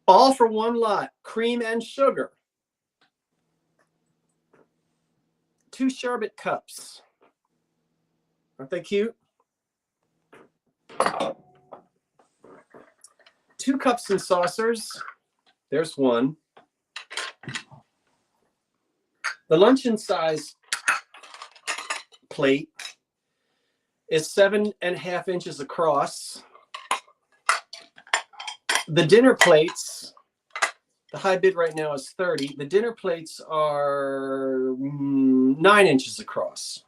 all for one lot, cream and sugar, 2 sherbet cups. Aren't they cute? 2 cups and saucers. There's 1. The luncheon size plate is 7.5 inches across. The dinner plates, the high bid right now is 30. The dinner plates are 9 inches across.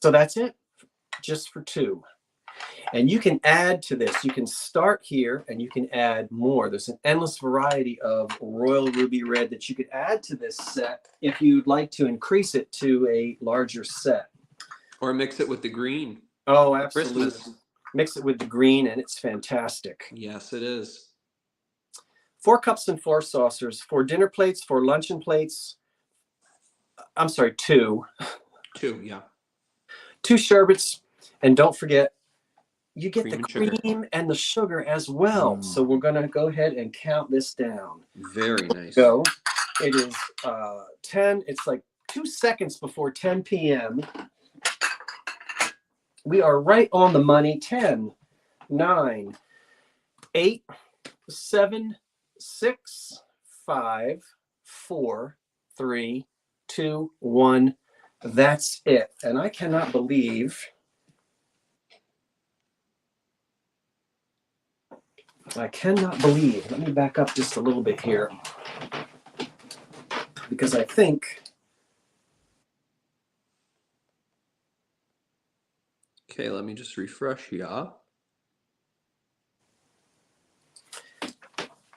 So that's it, just for 2. And you can add to this. You can start here and you can add more. There's an endless variety of Royal Ruby Red that you could add to this set if you'd like to increase it to a larger set. Or mix it with the green. Oh, absolutely. Christmas. Mix it with the green and it's fantastic. Yes, it is. 4 cups and 4 saucers, 4 dinner plates, 4 luncheon plates. I'm sorry, 2. 2, yeah. 2 sherbets. And don't forget, you get Cream the and cream and the sugar as well. So we're going to go ahead and count this down. Very nice. So it is 10. It's like 2 seconds before 10 p.m. We are right on the money. 10, 9, 8, 7, 6, 5, 4, 3, 2, 1. That's it. And I cannot believe let me back up just a little bit here, because I think okay, let me just refresh ya.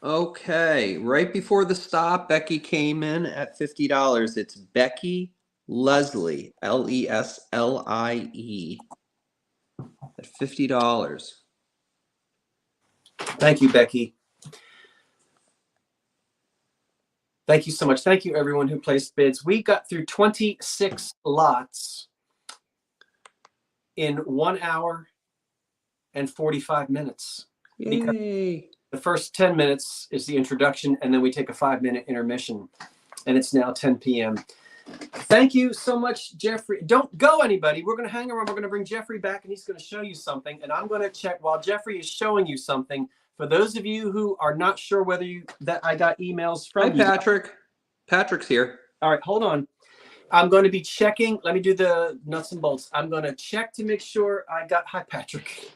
Okay, right before the stop, Becky came in at $50. It's Becky Leslie, Leslie, at $50. thank you, Becky. Thank you so much. Thank you, everyone who placed bids. We got through 26 lots in 1 hour and 45 minutes. Yay. The first 10 minutes is the introduction, and then we take a 5-minute intermission, and it's now 10 p.m. Thank you so much, Jeffrey. Don't go, anybody. We're going to hang around. We're going to bring Jeffrey back, and he's going to show you something, and I'm going to check while Jeffrey is showing you something. For those of you who are not sure whether that I got emails from Hi, Patrick. Patrick's here. All right, hold on. I'm going to be checking. Let me do the nuts and bolts. I'm going to check to make sure I got. Hi, Patrick.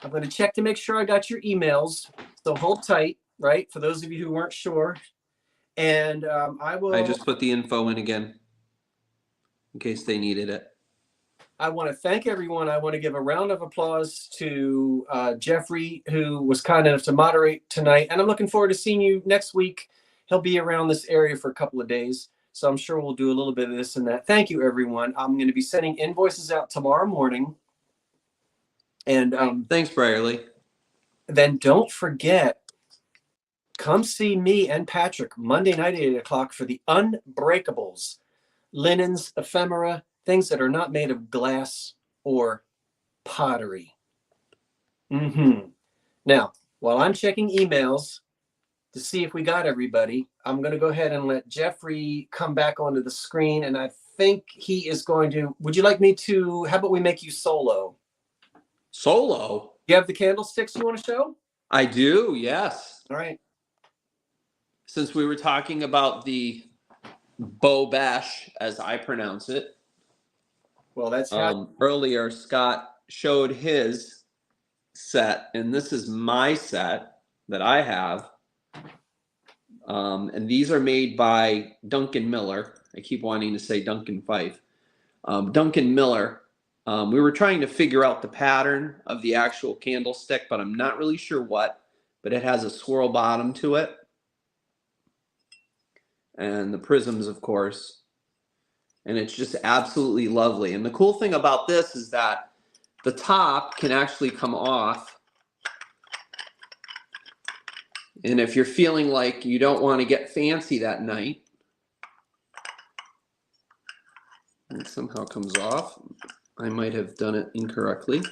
I'm going to check to make sure I got your emails. So hold tight, right? For those of you who weren't sure. And I just put the info in again in case they needed it. I want to thank everyone. I want to give a round of applause to Jeffrey, who was kind enough to moderate tonight. And I'm looking forward to seeing you next week. He'll be around this area for a couple of days. So I'm sure we'll do a little bit of this and that. Thank you, everyone. I'm going to be sending invoices out tomorrow morning. And thanks, Brierly. Then don't forget, come see me and Patrick Monday night at 8 o'clock for the Unbreakables. Linens, ephemera, things that are not made of glass or pottery. Now, while I'm checking emails to see if we got everybody, I'm going to go ahead and let Jeffrey come back onto the screen. And I think he is going to, would you like me to, how about we make you solo? Solo? You have the candlesticks you want to show? I do, yes. All right. Since we were talking about the Beau Bash, as I pronounce it, Well, that's how. earlier Scott showed his set, and this is my set that I have. And these are made by Duncan Miller. I keep wanting to say Duncan Fife. Duncan Miller. We were trying to figure out the pattern of the actual candlestick, but I'm not really sure what. But it has a swirl bottom to it. And the prisms, of course. And it's just absolutely lovely. And the cool thing about this is that the top can actually come off. And if you're feeling like you don't want to get fancy that night, it somehow comes off. I might have done it incorrectly.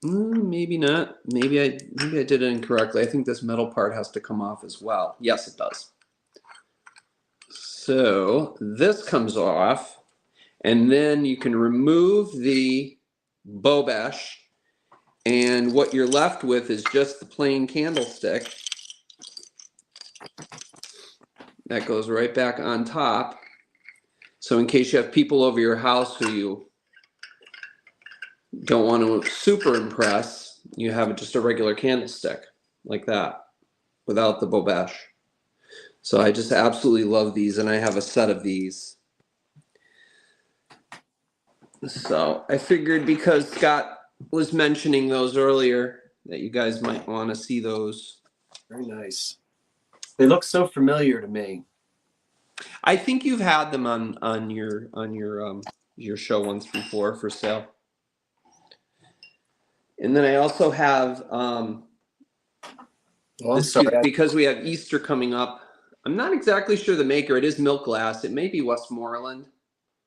Maybe not. Maybe I did it incorrectly. I think this metal part has to come off as well. Yes, it does. So this comes off, and then you can remove the Beau Bash, and what you're left with is just the plain candlestick that goes right back on top. So in case you have people over your house who you don't want to super impress, you have just a regular candlestick like that without the Beau Bash. So I just absolutely love these, and I have a set of these. So I figured because Scott was mentioning those earlier that you guys might want to see those. Very nice. They look so familiar to me. I think you've had them on your show once before for sale. And then I also have because we have Easter coming up. I'm not exactly sure the maker. It is Milk Glass. It may be Westmoreland.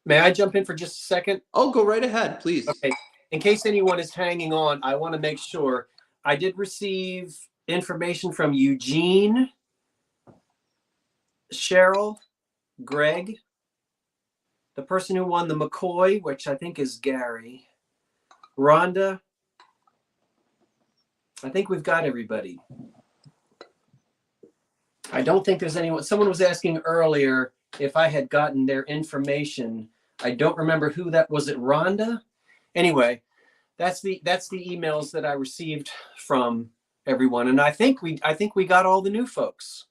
May I jump in for just a second? Oh, go right ahead, please. Okay. In case anyone is hanging on, I want to make sure. I did receive information from Eugene, Cheryl, Greg, the person who won the McCoy, which I think is Gary, Rhonda. I think we've got everybody. I don't think there's anyone. Someone was asking earlier if I had gotten their information. I don't remember who that was. It Rhonda? Anyway, that's the emails that I received from everyone, and I think we got all the new folks.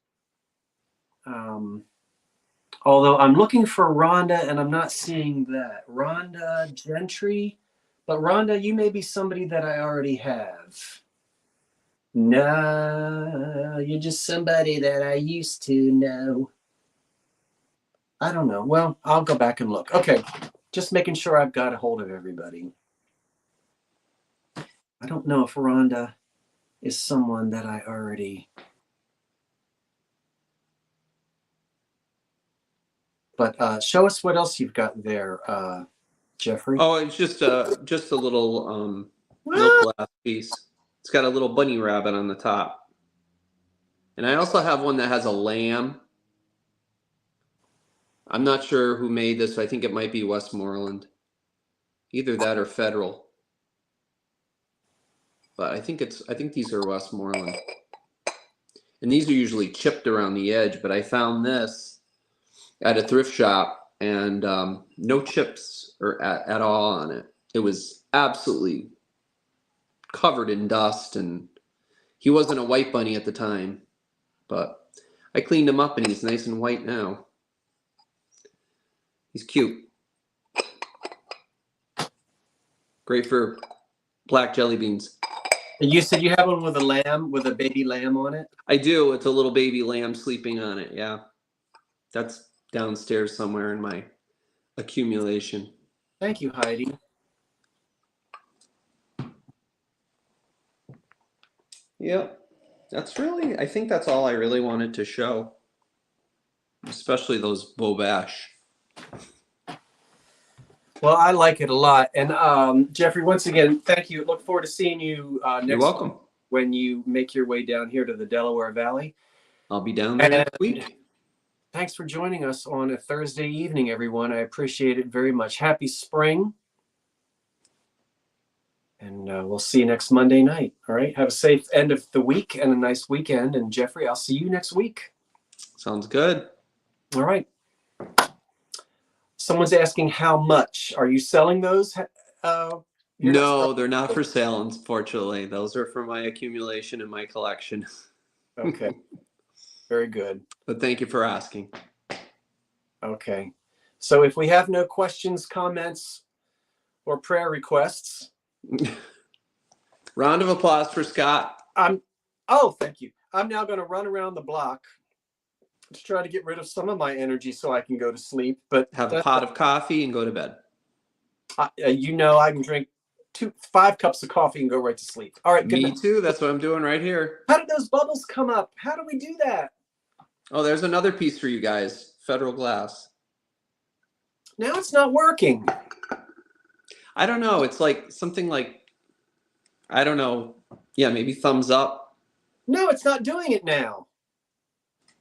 Although I'm looking for Rhonda and I'm not seeing that. Rhonda Gentry, but Rhonda, you may be somebody that I already have. No, you're just somebody that I used to know. I don't know. Well, I'll go back and look. Okay, just making sure I've got a hold of everybody. I don't know if Rhonda is someone that I already... But show us what else you've got there, Jeffrey. Oh, it's just a little milk glass piece. It's got a little bunny rabbit on the top. And I also have one that has a lamb. I'm not sure who made this. I think it might be Westmoreland. Either that or Federal. But I think these are Westmoreland. And these are usually chipped around the edge, but I found this at a thrift shop, and no chips or at all on it. It was absolutely covered in dust, and he wasn't a white bunny at the time, but I cleaned him up and he's nice and white now. He's cute. Great for black jelly beans. You said you have one with a lamb, with a baby lamb on it? I do. It's a little baby lamb sleeping on it. Yeah. That's downstairs somewhere in my accumulation. Thank you, Heidi. Yep. I think that's all I really wanted to show. Especially those Beau Bash. Well, I like it a lot. And Jeffrey, once again, thank you. Look forward to seeing you You're welcome. When you make your way down here to the Delaware Valley. I'll be down there next week. Thanks for joining us on a Thursday evening, everyone. I appreciate it very much. Happy spring. And we'll see you next Monday night. All right. Have a safe end of the week and a nice weekend. And Jeffrey, I'll see you next week. Sounds good. All right. Someone's asking how much. Are you selling those? No, they're not for sale, unfortunately. Those are for my accumulation and my collection. Okay. Very good. But thank you for asking. Okay. So if we have no questions, comments, or prayer requests. Round of applause for Scott. Oh, thank you. I'm now going to run around the block to try to get rid of some of my energy so I can go to sleep. But have a pot of coffee and go to bed. I can drink 5 cups of coffee and go right to sleep. All right. Me too. That's what I'm doing right here. How did those bubbles come up? How do we do that? Oh, there's another piece for you guys. Federal glass. Now it's not working. I don't know. It's like something like, I don't know. Yeah, maybe thumbs up. No, it's not doing it now.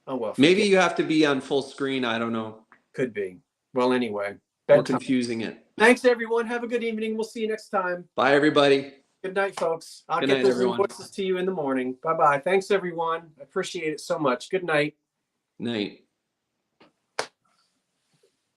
Oh, well. Maybe you have to be on full screen. I don't know. Could be. Well, anyway. We're confusing it. Thanks, everyone. Have a good evening. We'll see you next time. Bye, everybody. Good night, folks. I'll Good get night, those everyone. invoices to you in the morning. Bye-bye. Thanks, everyone. I appreciate it so much. Good night. Night.